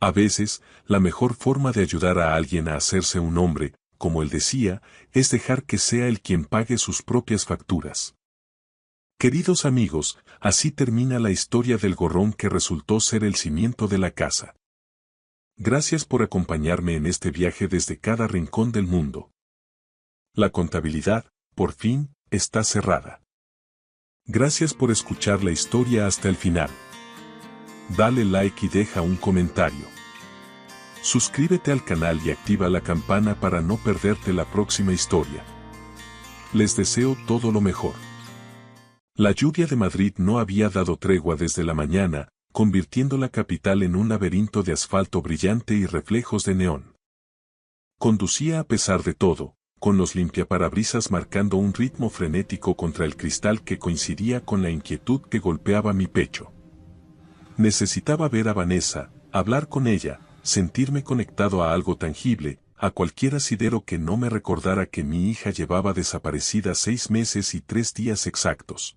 A veces, la mejor forma de ayudar a alguien a hacerse un hombre, como él decía, es dejar que sea él quien pague sus propias facturas. Queridos amigos, así termina la historia del gorrón que resultó ser el cimiento de la casa. Gracias por acompañarme en este viaje desde cada rincón del mundo. La contabilidad, por fin, está cerrada. Gracias por escuchar la historia hasta el final. Dale like y deja un comentario. Suscríbete al canal y activa la campana para no perderte la próxima historia. Les deseo todo lo mejor. La lluvia de Madrid no había dado tregua desde la mañana, convirtiendo la capital en un laberinto de asfalto brillante y reflejos de neón. Conducía a pesar de todo, con los limpiaparabrisas marcando un ritmo frenético contra el cristal que coincidía con la inquietud que golpeaba mi pecho. Necesitaba ver a Vanessa, hablar con ella, sentirme conectado a algo tangible, a cualquier asidero que no me recordara que mi hija llevaba desaparecida 6 meses y 3 días exactos.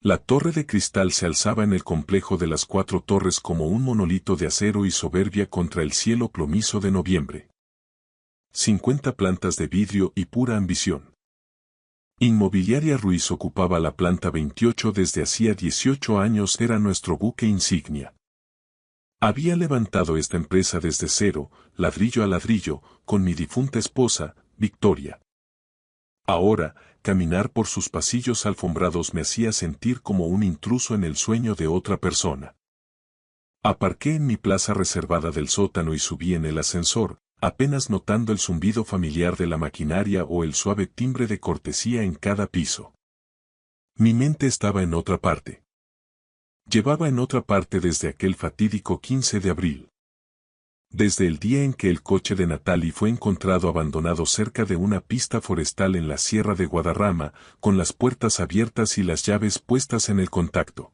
La torre de cristal se alzaba en el complejo de las 4 torres como un monolito de acero y soberbia contra el cielo plomizo de noviembre. 50 plantas de vidrio y pura ambición. Inmobiliaria Ruiz ocupaba la planta 28 desde hacía 18 años, era nuestro buque insignia. Había levantado esta empresa desde cero, ladrillo a ladrillo, con mi difunta esposa, Victoria. Ahora, caminar por sus pasillos alfombrados me hacía sentir como un intruso en el sueño de otra persona. Aparqué en mi plaza reservada del sótano y subí en el ascensor, apenas notando el zumbido familiar de la maquinaria o el suave timbre de cortesía en cada piso. Mi mente estaba en otra parte. Llevaba en otra parte desde aquel fatídico 15 de abril. Desde el día en que el coche de Natalie fue encontrado abandonado cerca de una pista forestal en la Sierra de Guadarrama, con las puertas abiertas y las llaves puestas en el contacto.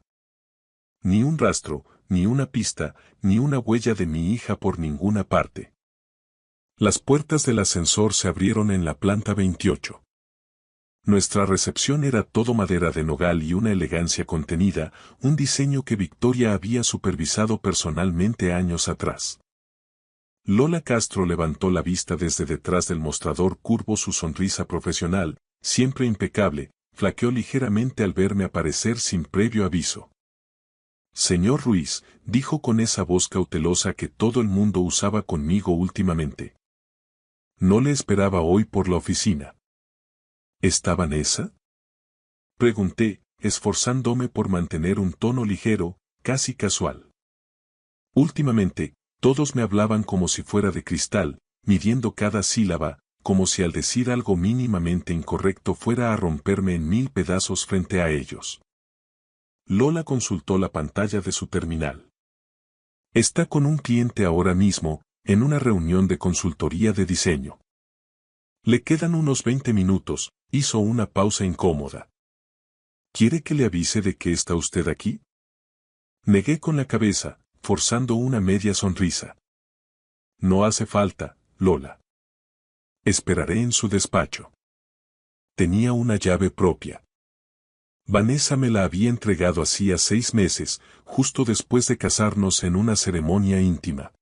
Ni un rastro, ni una pista, ni una huella de mi hija por ninguna parte. Las puertas del ascensor se abrieron en la planta 28. Nuestra recepción era todo madera de nogal y una elegancia contenida, un diseño que Victoria había supervisado personalmente años atrás. Lola Castro levantó la vista desde detrás del mostrador curvo, su sonrisa profesional, siempre impecable, flaqueó ligeramente al verme aparecer sin previo aviso. Señor Ruiz, dijo con esa voz cautelosa que todo el mundo usaba conmigo últimamente. No le esperaba hoy por la oficina. ¿Está Vanessa? Pregunté, esforzándome por mantener un tono ligero, casi casual. Últimamente, todos me hablaban como si fuera de cristal, midiendo cada sílaba, como si al decir algo mínimamente incorrecto fuera a romperme en 1000 pedazos frente a ellos. Lola consultó la pantalla de su terminal. Está con un cliente ahora mismo, en una reunión de consultoría de diseño. Le quedan unos 20 minutos, hizo una pausa incómoda. ¿Quiere que le avise de que está usted aquí? Negué con la cabeza, forzando una media sonrisa. No hace falta, Lola. Esperaré en su despacho. Tenía una llave propia. Vanessa me la había entregado hacía 6 meses, justo después de casarnos en una ceremonia íntima.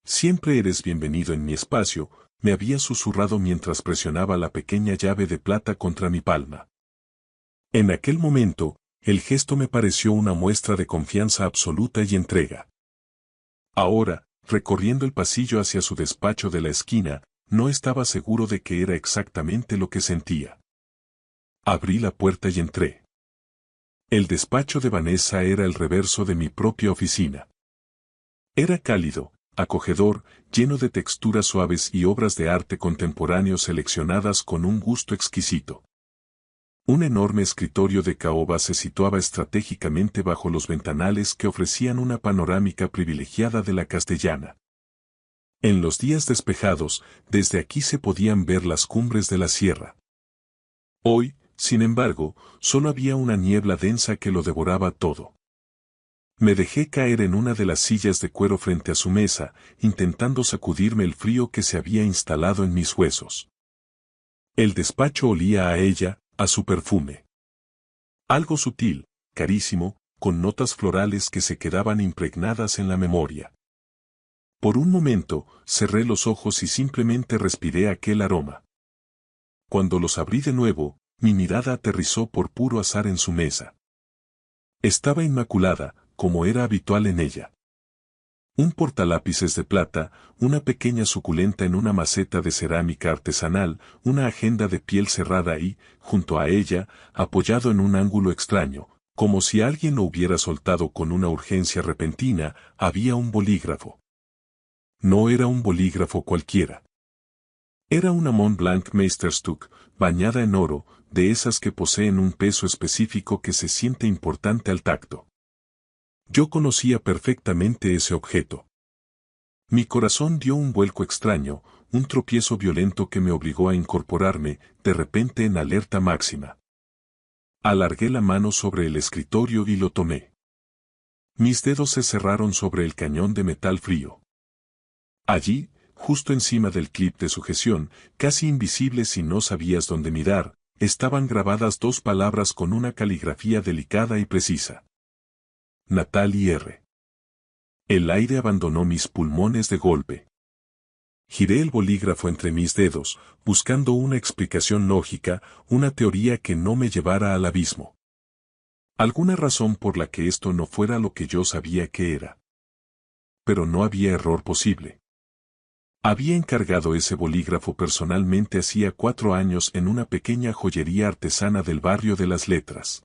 Siempre eres bienvenido en mi espacio, me había susurrado mientras presionaba la pequeña llave de plata contra mi palma. En aquel momento, el gesto me pareció una muestra de confianza absoluta y entrega. Ahora, recorriendo el pasillo hacia su despacho de la esquina, no estaba seguro de que era exactamente lo que sentía. Abrí la puerta y entré. El despacho de Vanessa era el reverso de mi propia oficina. Era cálido, acogedor, lleno de texturas suaves y obras de arte contemporáneo seleccionadas con un gusto exquisito. Un enorme escritorio de caoba se situaba estratégicamente bajo los ventanales que ofrecían una panorámica privilegiada de la Castellana. En los días despejados, desde aquí se podían ver las cumbres de la sierra. Hoy, sin embargo, solo había una niebla densa que lo devoraba todo. Me dejé caer en una de las sillas de cuero frente a su mesa, intentando sacudirme el frío que se había instalado en mis huesos. El despacho olía a ella, a su perfume. Algo sutil, carísimo, con notas florales que se quedaban impregnadas en la memoria. Por un momento, cerré los ojos y simplemente respiré aquel aroma. Cuando los abrí de nuevo, mi mirada aterrizó por puro azar en su mesa. Estaba inmaculada, como era habitual en ella. Un portalápices de plata, una pequeña suculenta en una maceta de cerámica artesanal, una agenda de piel cerrada y, junto a ella, apoyado en un ángulo extraño, como si alguien lo hubiera soltado con una urgencia repentina, había un bolígrafo. No era un bolígrafo cualquiera. Era una Mont Blanc Meisterstück, bañada en oro, de esas que poseen un peso específico que se siente importante al tacto. Yo conocía perfectamente ese objeto. Mi corazón dio un vuelco extraño, un tropiezo violento que me obligó a incorporarme, de repente en alerta máxima. Alargué la mano sobre el escritorio y lo tomé. Mis dedos se cerraron sobre el cañón de metal frío. Allí, justo encima del clip de sujeción, casi invisible si no sabías dónde mirar, estaban grabadas dos palabras con una caligrafía delicada y precisa. Natalie R. El aire abandonó mis pulmones de golpe. Giré el bolígrafo entre mis dedos, buscando una explicación lógica, una teoría que no me llevara al abismo. Alguna razón por la que esto no fuera lo que yo sabía que era. Pero no había error posible. Había encargado ese bolígrafo personalmente hacía 4 años en una pequeña joyería artesana del barrio de las Letras.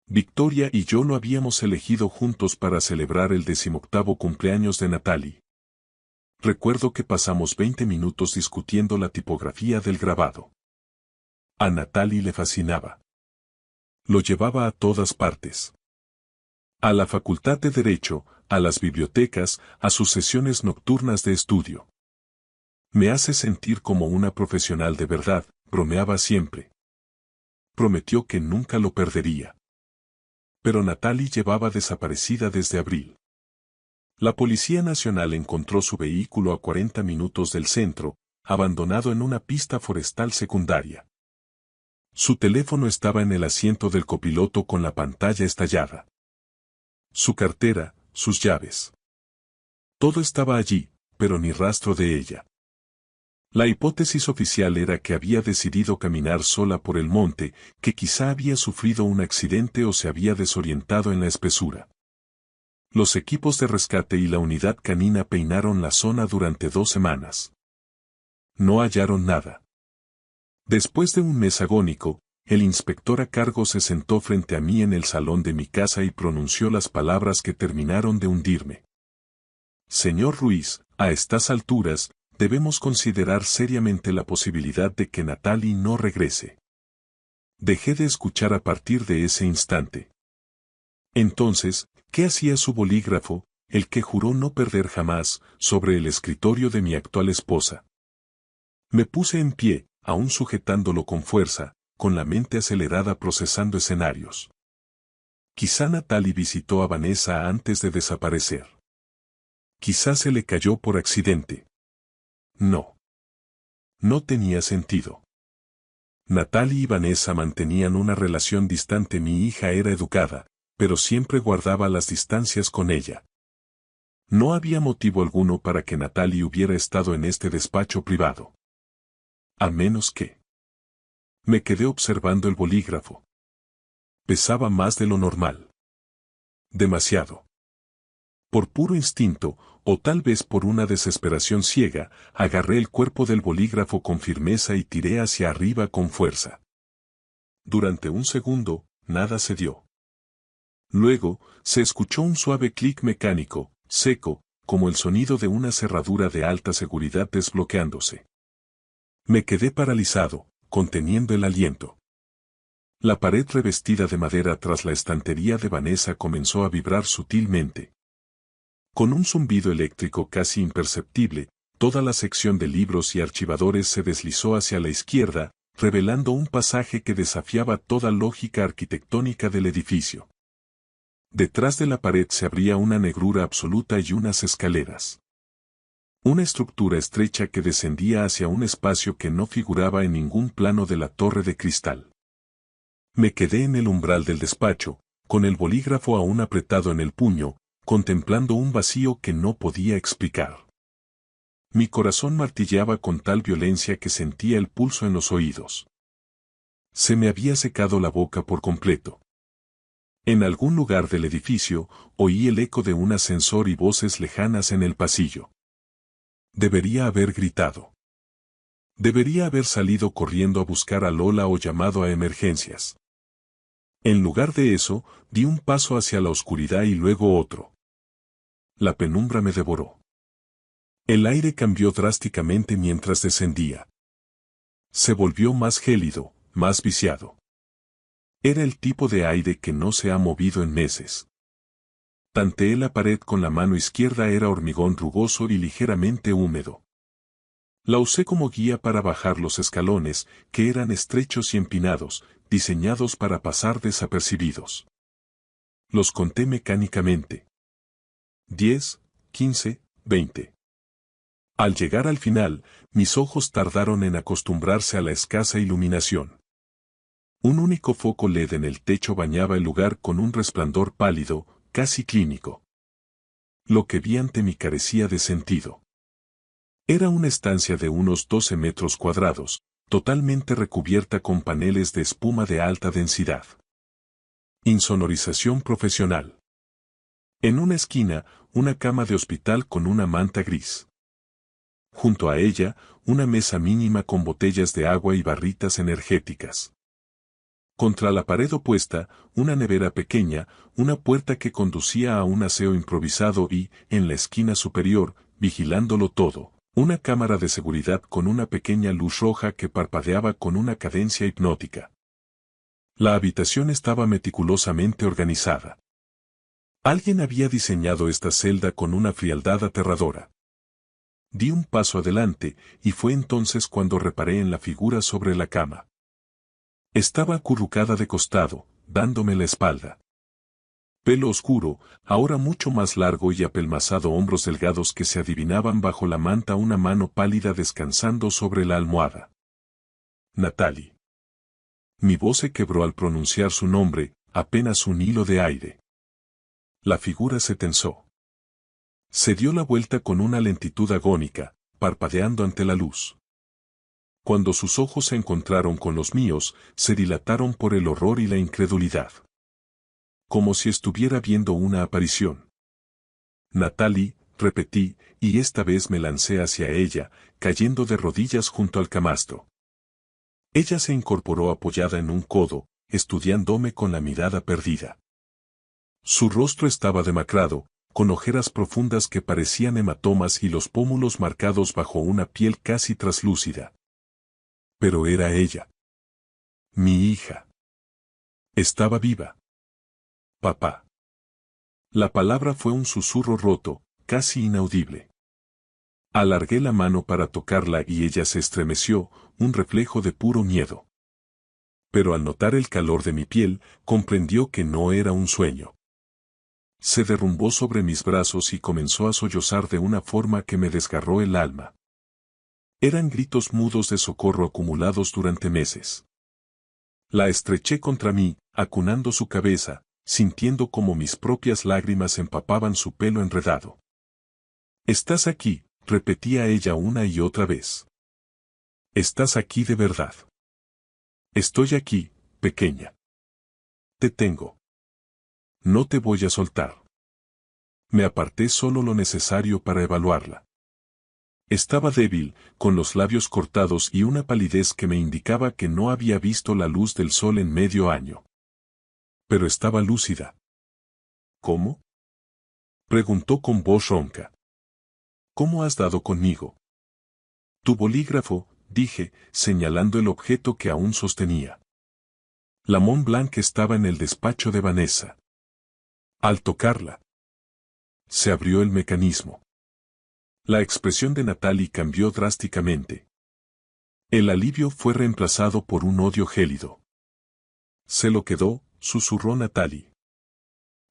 Victoria y yo lo habíamos elegido juntos para celebrar el 18º cumpleaños de Natalie. Recuerdo que pasamos 20 minutos discutiendo la tipografía del grabado. A Natalie le fascinaba. Lo llevaba a todas partes. A la Facultad de Derecho, a las bibliotecas, a sus sesiones nocturnas de estudio. Me hace sentir como una profesional de verdad, bromeaba siempre. Prometió que nunca lo perdería. Pero Natalie llevaba desaparecida desde abril. La Policía Nacional encontró su vehículo a 40 minutos del centro, abandonado en una pista forestal secundaria. Su teléfono estaba en el asiento del copiloto con la pantalla estallada. Su cartera, sus llaves. Todo estaba allí, pero ni rastro de ella. La hipótesis oficial era que había decidido caminar sola por el monte, que quizá había sufrido un accidente o se había desorientado en la espesura. Los equipos de rescate y la unidad canina peinaron la zona durante 2 semanas. No hallaron nada. Después de un mes agónico, el inspector a cargo se sentó frente a mí en el salón de mi casa y pronunció las palabras que terminaron de hundirme. Señor Ruiz, a estas alturas, debemos considerar seriamente la posibilidad de que Natalie no regrese. Dejé de escuchar a partir de ese instante. Entonces, ¿qué hacía su bolígrafo, el que juró no perder jamás, sobre el escritorio de mi actual esposa? Me puse en pie, aún sujetándolo con fuerza, con la mente acelerada procesando escenarios. Quizá Natalie visitó a Vanessa antes de desaparecer. Quizá se le cayó por accidente. No. No tenía sentido. Natalie y Vanessa mantenían una relación distante. Mi hija era educada, pero siempre guardaba las distancias con ella. No había motivo alguno para que Natalie hubiera estado en este despacho privado. A menos que... Me quedé observando el bolígrafo. Pesaba más de lo normal. Demasiado. Por puro instinto, o tal vez por una desesperación ciega, agarré el cuerpo del bolígrafo con firmeza y tiré hacia arriba con fuerza. Durante un segundo, nada se dio. Luego, se escuchó un suave clic mecánico, seco, como el sonido de una cerradura de alta seguridad desbloqueándose. Me quedé paralizado, conteniendo el aliento. La pared revestida de madera tras la estantería de Vanessa comenzó a vibrar sutilmente. Con un zumbido eléctrico casi imperceptible, toda la sección de libros y archivadores se deslizó hacia la izquierda, revelando un pasaje que desafiaba toda lógica arquitectónica del edificio. Detrás de la pared se abría una negrura absoluta y unas escaleras. Una estructura estrecha que descendía hacia un espacio que no figuraba en ningún plano de la torre de cristal. Me quedé en el umbral del despacho, con el bolígrafo aún apretado en el puño, contemplando un vacío que no podía explicar. Mi corazón martilleaba con tal violencia que sentía el pulso en los oídos. Se me había secado la boca por completo. En algún lugar del edificio, oí el eco de un ascensor y voces lejanas en el pasillo. Debería haber gritado. Debería haber salido corriendo a buscar a Lola o llamado a emergencias. En lugar de eso, di un paso hacia la oscuridad y luego otro. La penumbra me devoró. El aire cambió drásticamente mientras descendía. Se volvió más gélido, más viciado. Era el tipo de aire que no se ha movido en meses. Tanteé la pared con la mano izquierda, era hormigón rugoso y ligeramente húmedo. La usé como guía para bajar los escalones, que eran estrechos y empinados, diseñados para pasar desapercibidos. Los conté mecánicamente. 10, 15, 20. Al llegar al final, mis ojos tardaron en acostumbrarse a la escasa iluminación. Un único foco LED en el techo bañaba el lugar con un resplandor pálido, casi clínico. Lo que vi ante mí carecía de sentido. Era una estancia de unos 12 metros cuadrados, totalmente recubierta con paneles de espuma de alta densidad. Insonorización profesional. En una esquina, una cama de hospital con una manta gris. Junto a ella, una mesa mínima con botellas de agua y barritas energéticas. Contra la pared opuesta, una nevera pequeña, una puerta que conducía a un aseo improvisado y, en la esquina superior, vigilándolo todo, una cámara de seguridad con una pequeña luz roja que parpadeaba con una cadencia hipnótica. La habitación estaba meticulosamente organizada. Alguien había diseñado esta celda con una frialdad aterradora. Di un paso adelante, y fue entonces cuando reparé en la figura sobre la cama. Estaba acurrucada de costado, dándome la espalda. Pelo oscuro, ahora mucho más largo y apelmazado, hombros delgados que se adivinaban bajo la manta, una mano pálida descansando sobre la almohada. Natalie. Mi voz se quebró al pronunciar su nombre, apenas un hilo de aire. La figura se tensó. Se dio la vuelta con una lentitud agónica, parpadeando ante la luz. Cuando sus ojos se encontraron con los míos, se dilataron por el horror y la incredulidad. Como si estuviera viendo una aparición. Natalie, repetí, y esta vez me lancé hacia ella, cayendo de rodillas junto al camastro. Ella se incorporó apoyada en un codo, estudiándome con la mirada perdida. Su rostro estaba demacrado, con ojeras profundas que parecían hematomas y los pómulos marcados bajo una piel casi traslúcida. Pero era ella. Mi hija. Estaba viva. Papá. La palabra fue un susurro roto, casi inaudible. Alargué la mano para tocarla y ella se estremeció, un reflejo de puro miedo. Pero al notar el calor de mi piel, comprendió que no era un sueño. Se derrumbó sobre mis brazos y comenzó a sollozar de una forma que me desgarró el alma. Eran gritos mudos de socorro acumulados durante meses. La estreché contra mí, acunando su cabeza, sintiendo como mis propias lágrimas empapaban su pelo enredado. «Estás aquí», repetía ella una y otra vez. «Estás aquí de verdad». «Estoy aquí, pequeña. Te tengo. No te voy a soltar». Me aparté solo lo necesario para evaluarla. Estaba débil, con los labios cortados y una palidez que me indicaba que no había visto la luz del sol en medio año. Pero estaba lúcida. «¿Cómo?», preguntó con voz ronca. «¿Cómo has dado conmigo?» «Tu bolígrafo», dije, señalando el objeto que aún sostenía. La Mont Blanc estaba en el despacho de Vanessa. Al tocarla, se abrió el mecanismo. La expresión de Natalie cambió drásticamente. El alivio fue reemplazado por un odio gélido. «Se lo quedó», susurró Natalie.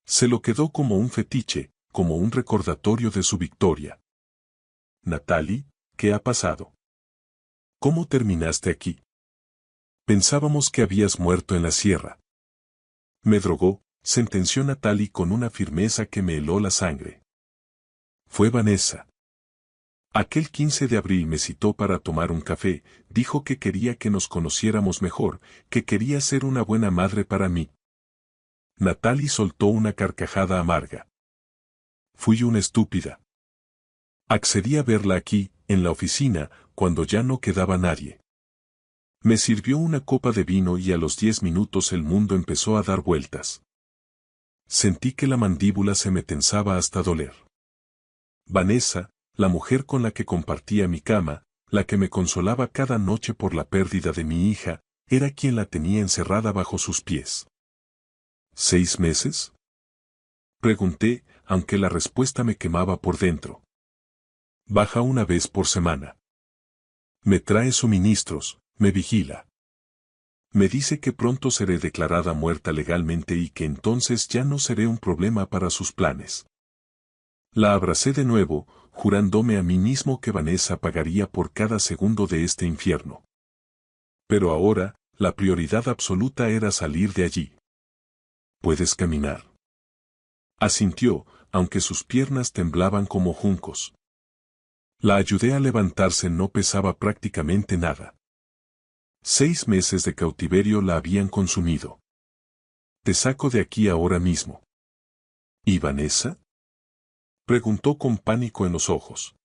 «Se lo quedó como un fetiche, como un recordatorio de su victoria». «Natalie, ¿qué ha pasado? ¿Cómo terminaste aquí? Pensábamos que habías muerto en la sierra». «Me drogó», sentenció Natalie con una firmeza que me heló la sangre. «Fue Vanessa. Aquel 15 de abril me citó para tomar un café, dijo que quería que nos conociéramos mejor, que quería ser una buena madre para mí». Natalie soltó una carcajada amarga. «Fui una estúpida. Accedí a verla aquí, en la oficina, cuando ya no quedaba nadie. Me sirvió una copa de vino y a los 10 minutos el mundo empezó a dar vueltas. Sentí que la mandíbula se me tensaba hasta doler. Vanessa, La mujer con la que compartía mi cama, la que me consolaba cada noche por la pérdida de mi hija, era quien la tenía encerrada bajo sus pies. ¿6 meses? Pregunté, aunque la respuesta me quemaba por dentro. Baja una vez por semana. Me trae suministros, me vigila. Me dice que pronto seré declarada muerta legalmente y que entonces ya no seré un problema para sus planes. La abracé de nuevo, jurándome a mí mismo que Vanessa pagaría por cada segundo de este infierno. Pero ahora, la prioridad absoluta era salir de allí. ¿Puedes caminar? Asintió, aunque sus piernas temblaban como juncos. La ayudé a levantarse, no pesaba prácticamente nada. 6 meses de cautiverio la habían consumido. Te saco de aquí ahora mismo. ¿Y Vanessa? Preguntó con pánico en los ojos.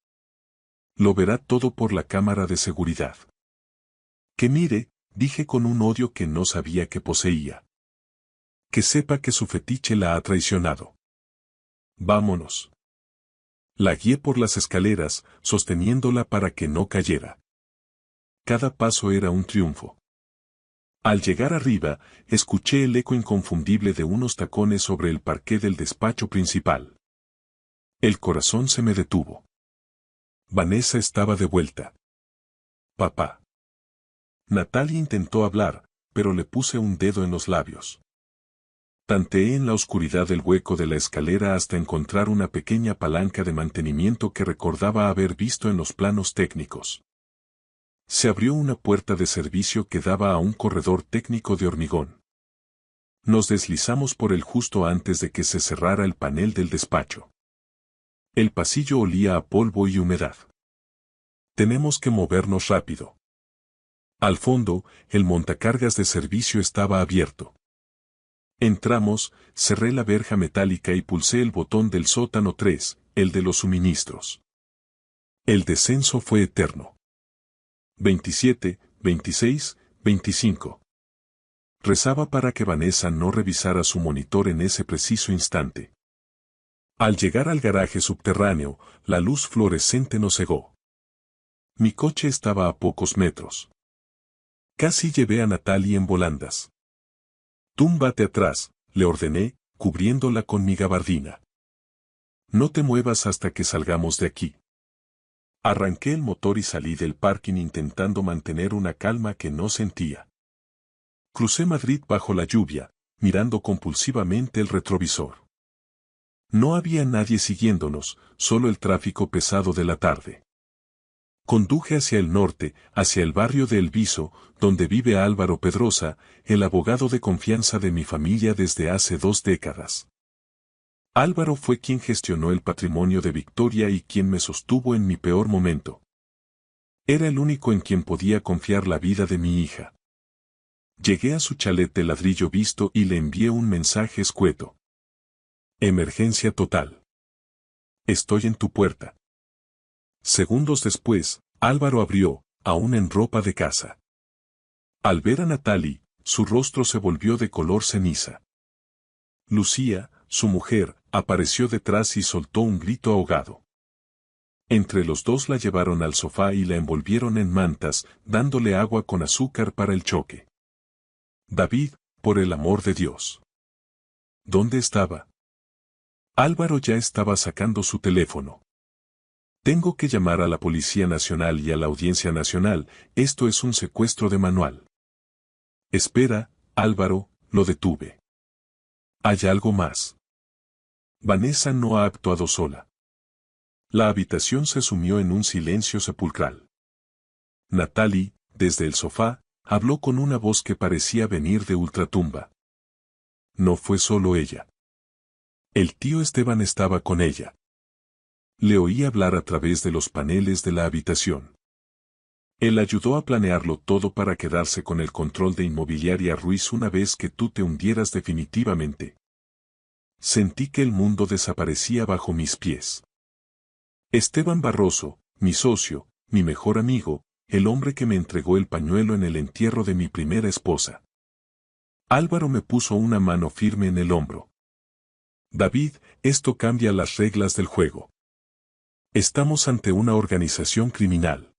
Lo verá todo por la cámara de seguridad. Que mire, dije con un odio que no sabía que poseía. Que sepa que su fetiche la ha traicionado. Vámonos. La guié por las escaleras, sosteniéndola para que no cayera. Cada paso era un triunfo. Al llegar arriba, escuché el eco inconfundible de unos tacones sobre el parqué del despacho principal. El corazón se me detuvo. Vanessa estaba de vuelta. Papá. Natalie intentó hablar, pero le puse un dedo en los labios. Tanteé en la oscuridad del hueco de la escalera hasta encontrar una pequeña palanca de mantenimiento que recordaba haber visto en los planos técnicos. Se abrió una puerta de servicio que daba a un corredor técnico de hormigón. Nos deslizamos por él justo antes de que se cerrara el panel del despacho. El pasillo olía a polvo y humedad. Tenemos que movernos rápido. Al fondo, el montacargas de servicio estaba abierto. Entramos, cerré la verja metálica y pulsé el botón del sótano 3, el de los suministros. El descenso fue eterno. 27, 26, 25. Rezaba para que Vanessa no revisara su monitor en ese preciso instante. Al llegar al garaje subterráneo, la luz fluorescente nos cegó. Mi coche estaba a pocos metros. Casi llevé a Natalie en volandas. Túmbate atrás, le ordené, cubriéndola con mi gabardina. No te muevas hasta que salgamos de aquí. Arranqué el motor y salí del parking intentando mantener una calma que no sentía. Crucé Madrid bajo la lluvia, mirando compulsivamente el retrovisor. No había nadie siguiéndonos, solo el tráfico pesado de la tarde. Conduje hacia el norte, hacia el barrio de El Viso, donde vive Álvaro Pedrosa, el abogado de confianza de mi familia desde hace 2 décadas. Álvaro fue quien gestionó el patrimonio de Victoria y quien me sostuvo en mi peor momento. Era el único en quien podía confiar la vida de mi hija. Llegué a su chalet de ladrillo visto y le envié un mensaje escueto. Emergencia total. Estoy en tu puerta. Segundos después, Álvaro abrió, aún en ropa de casa. Al ver a Natalie, su rostro se volvió de color ceniza. Lucía, su mujer, apareció detrás y soltó un grito ahogado. Entre los dos la llevaron al sofá y la envolvieron en mantas, dándole agua con azúcar para el choque. David, por el amor de Dios. ¿Dónde estaba? Álvaro ya estaba sacando su teléfono. Tengo que llamar a la Policía Nacional y a la Audiencia Nacional, esto es un secuestro de manual. Espera, Álvaro, lo detuve. ¿Hay algo más? Vanessa no ha actuado sola. La habitación se sumió en un silencio sepulcral. Natalie, desde el sofá, habló con una voz que parecía venir de ultratumba. No fue solo ella. El tío Esteban estaba con ella. Le oí hablar a través de los paneles de la habitación. Él ayudó a planearlo todo para quedarse con el control de Inmobiliaria Ruiz una vez que tú te hundieras definitivamente. Sentí que el mundo desaparecía bajo mis pies. Esteban Barroso, mi socio, mi mejor amigo, el hombre que me entregó el pañuelo en el entierro de mi primera esposa. Álvaro me puso una mano firme en el hombro. David, esto cambia las reglas del juego. Estamos ante una organización criminal.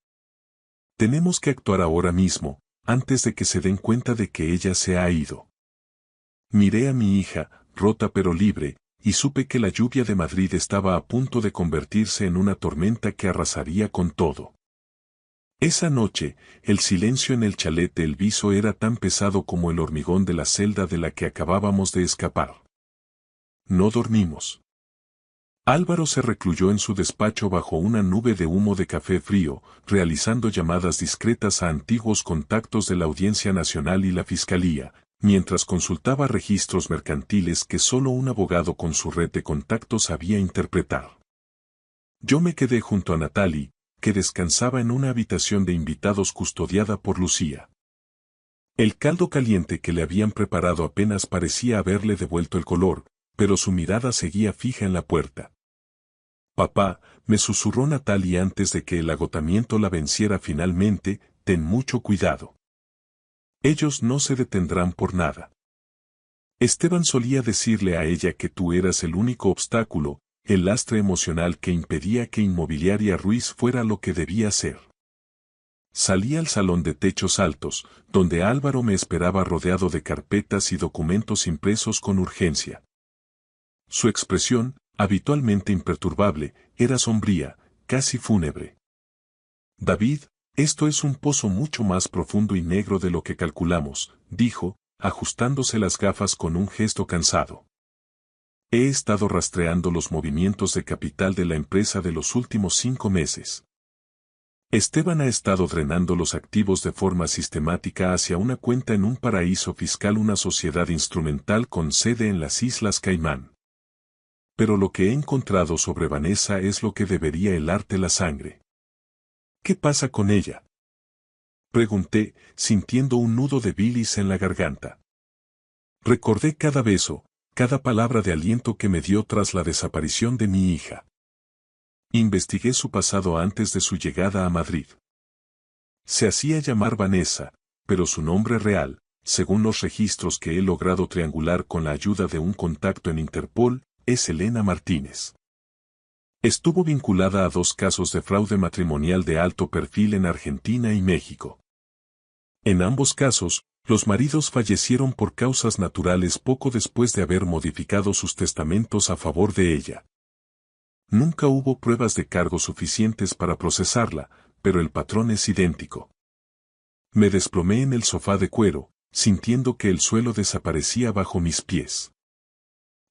Tenemos que actuar ahora mismo, antes de que se den cuenta de que ella se ha ido. Miré a mi hija, rota pero libre, y supe que la lluvia de Madrid estaba a punto de convertirse en una tormenta que arrasaría con todo. Esa noche, el silencio en el chalet de El Viso era tan pesado como el hormigón de la celda de la que acabábamos de escapar. No dormimos. Álvaro se recluyó en su despacho bajo una nube de humo de café frío, realizando llamadas discretas a antiguos contactos de la Audiencia Nacional y la Fiscalía, mientras consultaba registros mercantiles que solo un abogado con su red de contactos sabía interpretar. Yo me quedé junto a Natalie, que descansaba en una habitación de invitados custodiada por Lucía. El caldo caliente que le habían preparado apenas parecía haberle devuelto el color, pero su mirada seguía fija en la puerta. «Papá», me susurró Natalie antes de que el agotamiento la venciera finalmente, «ten mucho cuidado. Ellos no se detendrán por nada». Esteban solía decirle a ella que tú eras el único obstáculo, el lastre emocional que impedía que Inmobiliaria Ruiz fuera lo que debía ser. Salí al salón de techos altos, donde Álvaro me esperaba rodeado de carpetas y documentos impresos con urgencia. Su expresión, habitualmente imperturbable, era sombría, casi fúnebre. «David, esto es un pozo mucho más profundo y negro de lo que calculamos», dijo, ajustándose las gafas con un gesto cansado. He estado rastreando los movimientos de capital de la empresa de los últimos 5 meses. Esteban ha estado drenando los activos de forma sistemática hacia una cuenta en un paraíso fiscal, una sociedad instrumental con sede en las Islas Caimán. Pero lo que he encontrado sobre Vanessa es lo que debería helarte la sangre. ¿Qué pasa con ella?, pregunté, sintiendo un nudo de bilis en la garganta. Recordé cada beso, cada palabra de aliento que me dio tras la desaparición de mi hija. Investigué su pasado antes de su llegada a Madrid. Se hacía llamar Vanessa, pero su nombre real, según los registros que he logrado triangular con la ayuda de un contacto en Interpol, es Elena Martínez. Estuvo vinculada a 2 casos de fraude matrimonial de alto perfil en Argentina y México. En ambos casos, los maridos fallecieron por causas naturales poco después de haber modificado sus testamentos a favor de ella. Nunca hubo pruebas de cargo suficientes para procesarla, pero el patrón es idéntico. Me desplomé en el sofá de cuero, sintiendo que el suelo desaparecía bajo mis pies.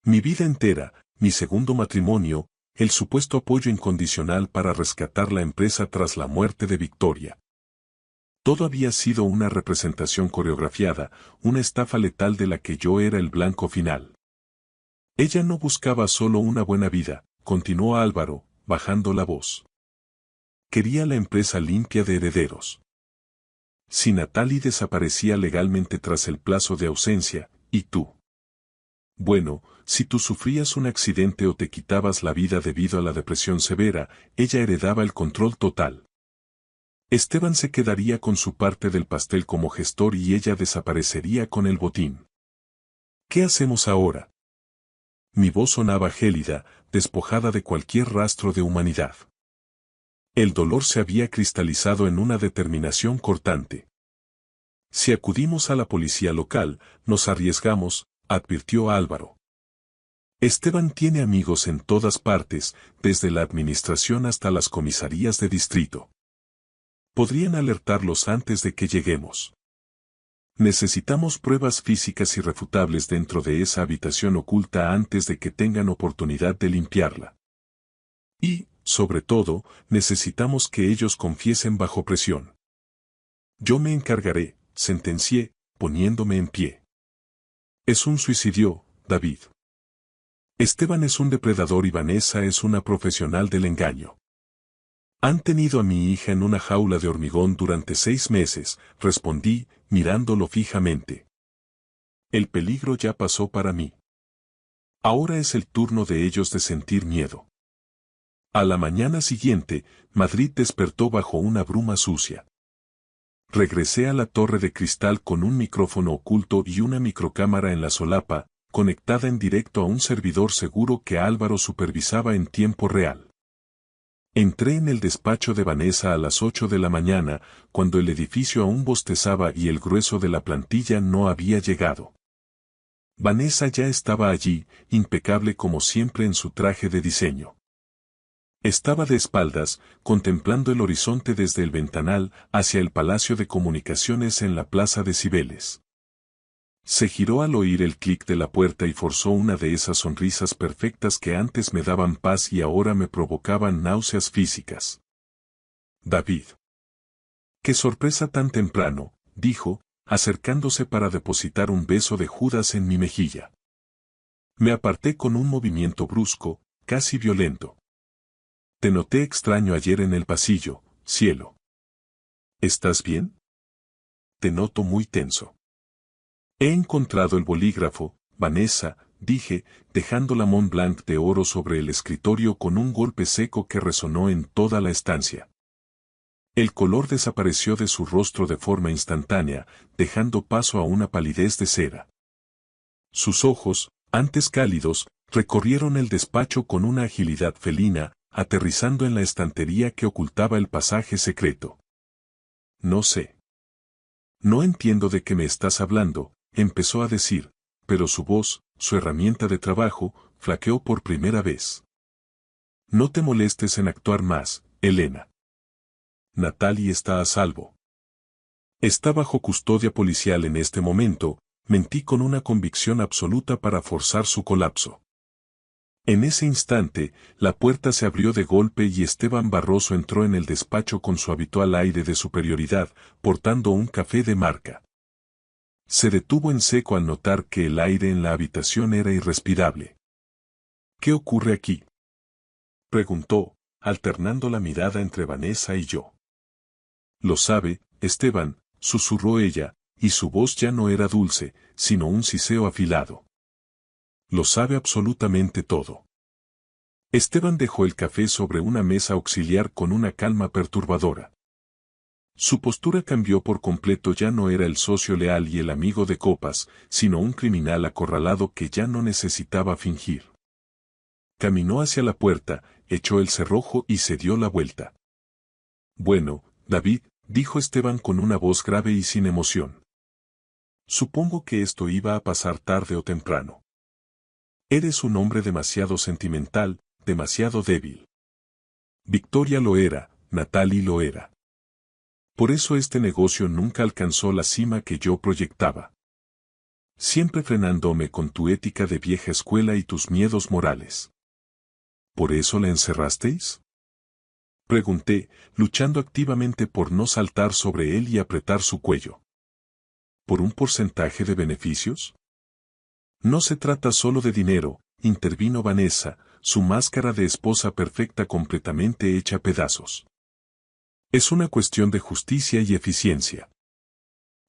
Mi vida entera, mi segundo matrimonio, el supuesto apoyo incondicional para rescatar la empresa tras la muerte de Victoria. Todo había sido una representación coreografiada, una estafa letal de la que yo era el blanco final. Ella no buscaba solo una buena vida, continuó Álvaro, bajando la voz. Quería la empresa limpia de herederos. Si Natalie desaparecía legalmente tras el plazo de ausencia, ¿y tú? Bueno, si tú sufrías un accidente o te quitabas la vida debido a la depresión severa, ella heredaba el control total. Esteban se quedaría con su parte del pastel como gestor y ella desaparecería con el botín. ¿Qué hacemos ahora? Mi voz sonaba gélida, despojada de cualquier rastro de humanidad. El dolor se había cristalizado en una determinación cortante. Si acudimos a la policía local, nos arriesgamos, advirtió Álvaro. Esteban tiene amigos en todas partes, desde la administración hasta las comisarías de distrito. Podrían alertarlos antes de que lleguemos. Necesitamos pruebas físicas irrefutables dentro de esa habitación oculta antes de que tengan oportunidad de limpiarla. Y, sobre todo, necesitamos que ellos confiesen bajo presión. Yo me encargaré, sentencié, poniéndome en pie. Es un suicidio, David. Esteban es un depredador y Vanessa es una profesional del engaño. Han tenido a mi hija en una jaula de hormigón durante 6 meses, respondí, mirándolo fijamente. El peligro ya pasó para mí. Ahora es el turno de ellos de sentir miedo. A la mañana siguiente, Madrid despertó bajo una bruma sucia. Regresé a la torre de cristal con un micrófono oculto y una microcámara en la solapa, conectada en directo a un servidor seguro que Álvaro supervisaba en tiempo real. Entré en el despacho de Vanessa a las 8 de la mañana, cuando el edificio aún bostezaba y el grueso de la plantilla no había llegado. Vanessa ya estaba allí, impecable como siempre en su traje de diseño. Estaba de espaldas, contemplando el horizonte desde el ventanal hacia el Palacio de Comunicaciones en la Plaza de Cibeles. Se giró al oír el clic de la puerta y forzó una de esas sonrisas perfectas que antes me daban paz y ahora me provocaban náuseas físicas. David. ¡Qué sorpresa tan temprano!, dijo, acercándose para depositar un beso de Judas en mi mejilla. Me aparté con un movimiento brusco, casi violento. Te noté extraño ayer en el pasillo, cielo. ¿Estás bien? Te noto muy tenso. He encontrado el bolígrafo, Vanessa, dije, dejando la Mont Blanc de oro sobre el escritorio con un golpe seco que resonó en toda la estancia. El color desapareció de su rostro de forma instantánea, dejando paso a una palidez de cera. Sus ojos, antes cálidos, recorrieron el despacho con una agilidad felina, aterrizando en la estantería que ocultaba el pasaje secreto. No sé. No entiendo de qué me estás hablando, empezó a decir, pero su voz, su herramienta de trabajo, flaqueó por primera vez. No te molestes en actuar más, Elena. Natalie está a salvo. Está bajo custodia policial en este momento, mentí con una convicción absoluta para forzar su colapso. En ese instante, la puerta se abrió de golpe y Esteban Barroso entró en el despacho con su habitual aire de superioridad, portando un café de marca. Se detuvo en seco al notar que el aire en la habitación era irrespirable. ¿Qué ocurre aquí?, preguntó, alternando la mirada entre Vanessa y yo. Lo sabe, Esteban, susurró ella, y su voz ya no era dulce, sino un siseo afilado. Lo sabe absolutamente todo. Esteban dejó el café sobre una mesa auxiliar con una calma perturbadora. Su postura cambió por completo, ya no era el socio leal y el amigo de copas, sino un criminal acorralado que ya no necesitaba fingir. Caminó hacia la puerta, echó el cerrojo y se dio la vuelta. Bueno, David, dijo Esteban con una voz grave y sin emoción. Supongo que esto iba a pasar tarde o temprano. Eres un hombre demasiado sentimental, demasiado débil. Victoria lo era, Natalie lo era. Por eso este negocio nunca alcanzó la cima que yo proyectaba. Siempre frenándome con tu ética de vieja escuela y tus miedos morales. ¿Por eso la encerrasteis?, pregunté, luchando activamente por no saltar sobre él y apretar su cuello. ¿Por un porcentaje de beneficios? No se trata solo de dinero, intervino Vanessa, su máscara de esposa perfecta completamente hecha pedazos. Es una cuestión de justicia y eficiencia.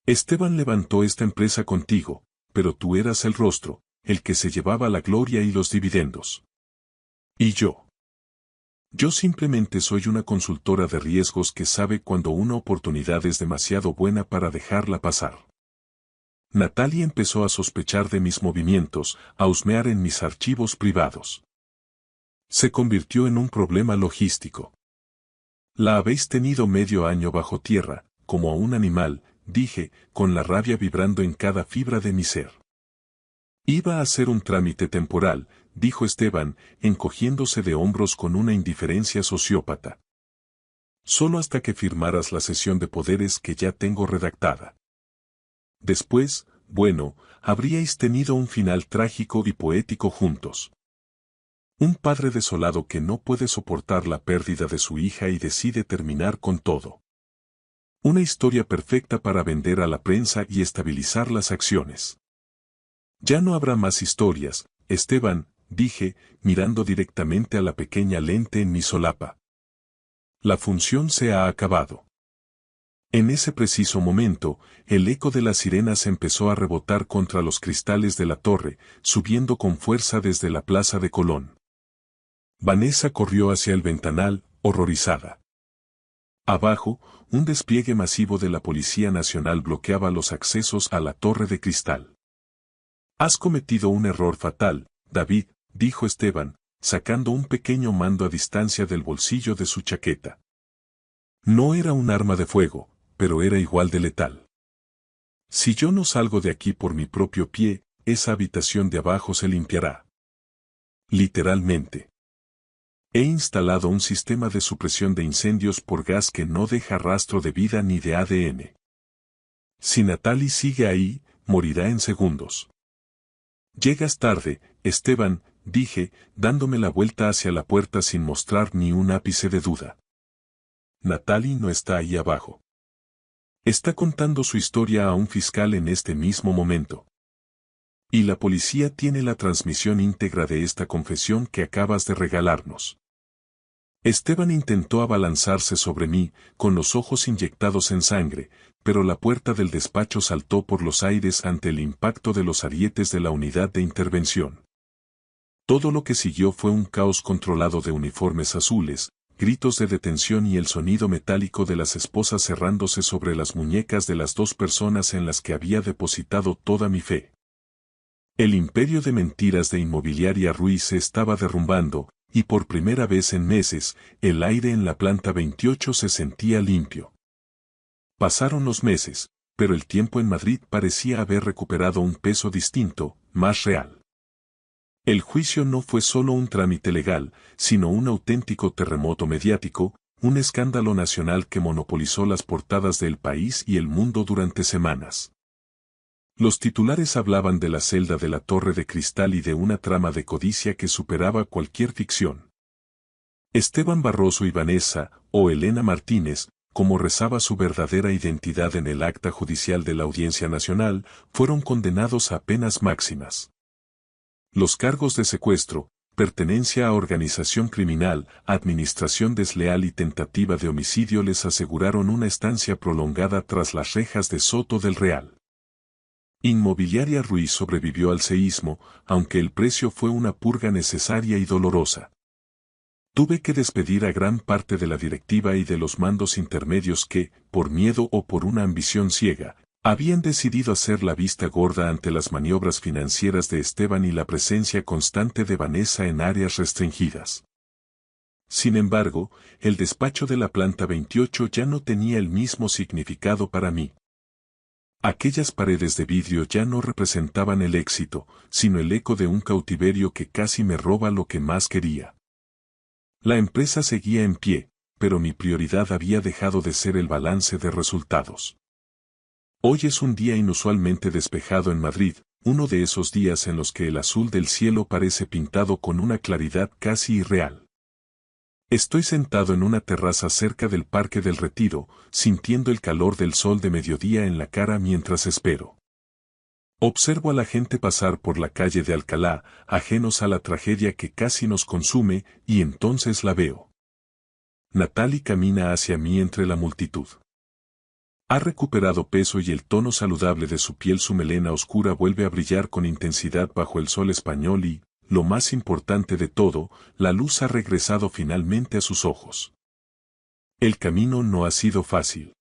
Esteban levantó esta empresa contigo, pero tú eras el rostro, el que se llevaba la gloria y los dividendos. ¿Y yo? Yo simplemente soy una consultora de riesgos que sabe cuando una oportunidad es demasiado buena para dejarla pasar. Natalie empezó a sospechar de mis movimientos, a husmear en mis archivos privados. Se convirtió en un problema logístico. La habéis tenido medio año bajo tierra, como a un animal, dije, con la rabia vibrando en cada fibra de mi ser. Iba a ser un trámite temporal, dijo Esteban, encogiéndose de hombros con una indiferencia sociópata. Solo hasta que firmaras la cesión de poderes que ya tengo redactada. Después, bueno, habríais tenido un final trágico y poético juntos. Un padre desolado que no puede soportar la pérdida de su hija y decide terminar con todo. Una historia perfecta para vender a la prensa y estabilizar las acciones. Ya no habrá más historias, Esteban, dije, mirando directamente a la pequeña lente en mi solapa. La función se ha acabado. En ese preciso momento, el eco de las sirenas empezó a rebotar contra los cristales de la torre, subiendo con fuerza desde la Plaza de Colón. Vanessa corrió hacia el ventanal, horrorizada. Abajo, un despliegue masivo de la Policía Nacional bloqueaba los accesos a la Torre de Cristal. Has cometido un error fatal, David, dijo Esteban, sacando un pequeño mando a distancia del bolsillo de su chaqueta. No era un arma de fuego, pero era igual de letal. Si yo no salgo de aquí por mi propio pie, esa habitación de abajo se limpiará. Literalmente. He instalado un sistema de supresión de incendios por gas que no deja rastro de vida ni de ADN. Si Natalie sigue ahí, morirá en segundos. Llegas tarde, Esteban, dije, dándome la vuelta hacia la puerta sin mostrar ni un ápice de duda. Natalie no está ahí abajo. Está contando su historia a un fiscal en este mismo momento. Y la policía tiene la transmisión íntegra de esta confesión que acabas de regalarnos. Esteban intentó abalanzarse sobre mí, con los ojos inyectados en sangre, pero la puerta del despacho saltó por los aires ante el impacto de los arietes de la unidad de intervención. Todo lo que siguió fue un caos controlado de uniformes azules, gritos de detención y el sonido metálico de las esposas cerrándose sobre las muñecas de las dos personas en las que había depositado toda mi fe. El imperio de mentiras de Inmobiliaria Ruiz se estaba derrumbando, y por primera vez en meses, el aire en la planta 28 se sentía limpio. Pasaron los meses, pero el tiempo en Madrid parecía haber recuperado un peso distinto, más real. El juicio no fue solo un trámite legal, sino un auténtico terremoto mediático, un escándalo nacional que monopolizó las portadas del país y el mundo durante semanas. Los titulares hablaban de la celda de la Torre de Cristal y de una trama de codicia que superaba cualquier ficción. Esteban Barroso y Vanessa, o Elena Martínez, como rezaba su verdadera identidad en el acta judicial de la Audiencia Nacional, fueron condenados a penas máximas. Los cargos de secuestro, pertenencia a organización criminal, administración desleal y tentativa de homicidio les aseguraron una estancia prolongada tras las rejas de Soto del Real. Inmobiliaria Ruiz sobrevivió al seísmo, aunque el precio fue una purga necesaria y dolorosa. Tuve que despedir a gran parte de la directiva y de los mandos intermedios que, por miedo o por una ambición ciega, habían decidido hacer la vista gorda ante las maniobras financieras de Esteban y la presencia constante de Vanessa en áreas restringidas. Sin embargo, el despacho de la planta 28 ya no tenía el mismo significado para mí. Aquellas paredes de vidrio ya no representaban el éxito, sino el eco de un cautiverio que casi me roba lo que más quería. La empresa seguía en pie, pero mi prioridad había dejado de ser el balance de resultados. Hoy es un día inusualmente despejado en Madrid, uno de esos días en los que el azul del cielo parece pintado con una claridad casi irreal. Estoy sentado en una terraza cerca del Parque del Retiro, sintiendo el calor del sol de mediodía en la cara mientras espero. Observo a la gente pasar por la calle de Alcalá, ajenos a la tragedia que casi nos consume, y entonces la veo. Natalie camina hacia mí entre la multitud. Ha recuperado peso y el tono saludable de su piel, su melena oscura vuelve a brillar con intensidad bajo el sol español y, lo más importante de todo, la luz ha regresado finalmente a sus ojos. El camino no ha sido fácil.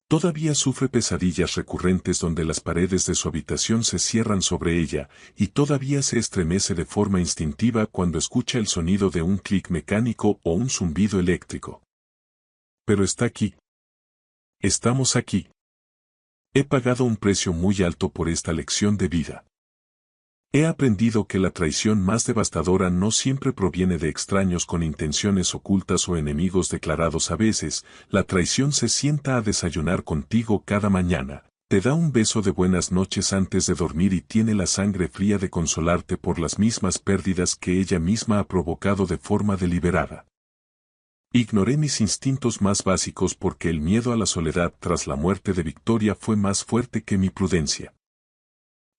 Todavía sufre pesadillas recurrentes donde las paredes de su habitación se cierran sobre ella, y todavía se estremece de forma instintiva cuando escucha el sonido de un clic mecánico o un zumbido eléctrico. Pero está aquí. Estamos aquí. He pagado un precio muy alto por esta lección de vida. He aprendido que la traición más devastadora no siempre proviene de extraños con intenciones ocultas o enemigos declarados. A veces, la traición se sienta a desayunar contigo cada mañana, te da un beso de buenas noches antes de dormir y tiene la sangre fría de consolarte por las mismas pérdidas que ella misma ha provocado de forma deliberada. Ignoré mis instintos más básicos porque el miedo a la soledad tras la muerte de Victoria fue más fuerte que mi prudencia.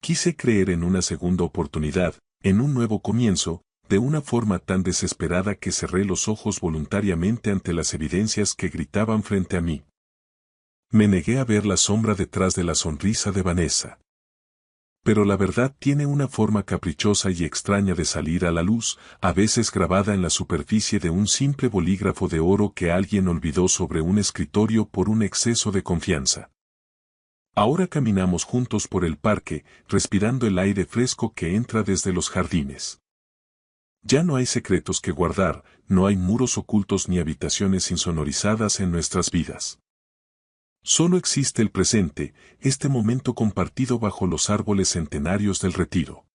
Quise creer en una segunda oportunidad, en un nuevo comienzo, de una forma tan desesperada que cerré los ojos voluntariamente ante las evidencias que gritaban frente a mí. Me negué a ver la sombra detrás de la sonrisa de Vanessa. Pero la verdad tiene una forma caprichosa y extraña de salir a la luz, a veces grabada en la superficie de un simple bolígrafo de oro que alguien olvidó sobre un escritorio por un exceso de confianza. Ahora caminamos juntos por el parque, respirando el aire fresco que entra desde los jardines. Ya no hay secretos que guardar, no hay muros ocultos ni habitaciones insonorizadas en nuestras vidas. Solo existe el presente, este momento compartido bajo los árboles centenarios del Retiro.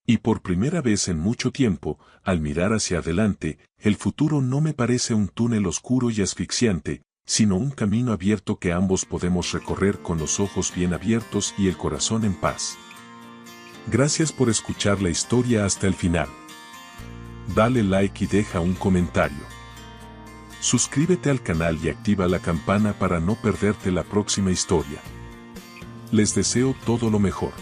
Y por primera vez en mucho tiempo, al mirar hacia adelante, el futuro no me parece un túnel oscuro y asfixiante, sino un camino abierto que ambos podemos recorrer con los ojos bien abiertos y el corazón en paz. Gracias por escuchar la historia hasta el final. Dale like y deja un comentario. Suscríbete al canal y activa la campana para no perderte la próxima historia. Les deseo todo lo mejor.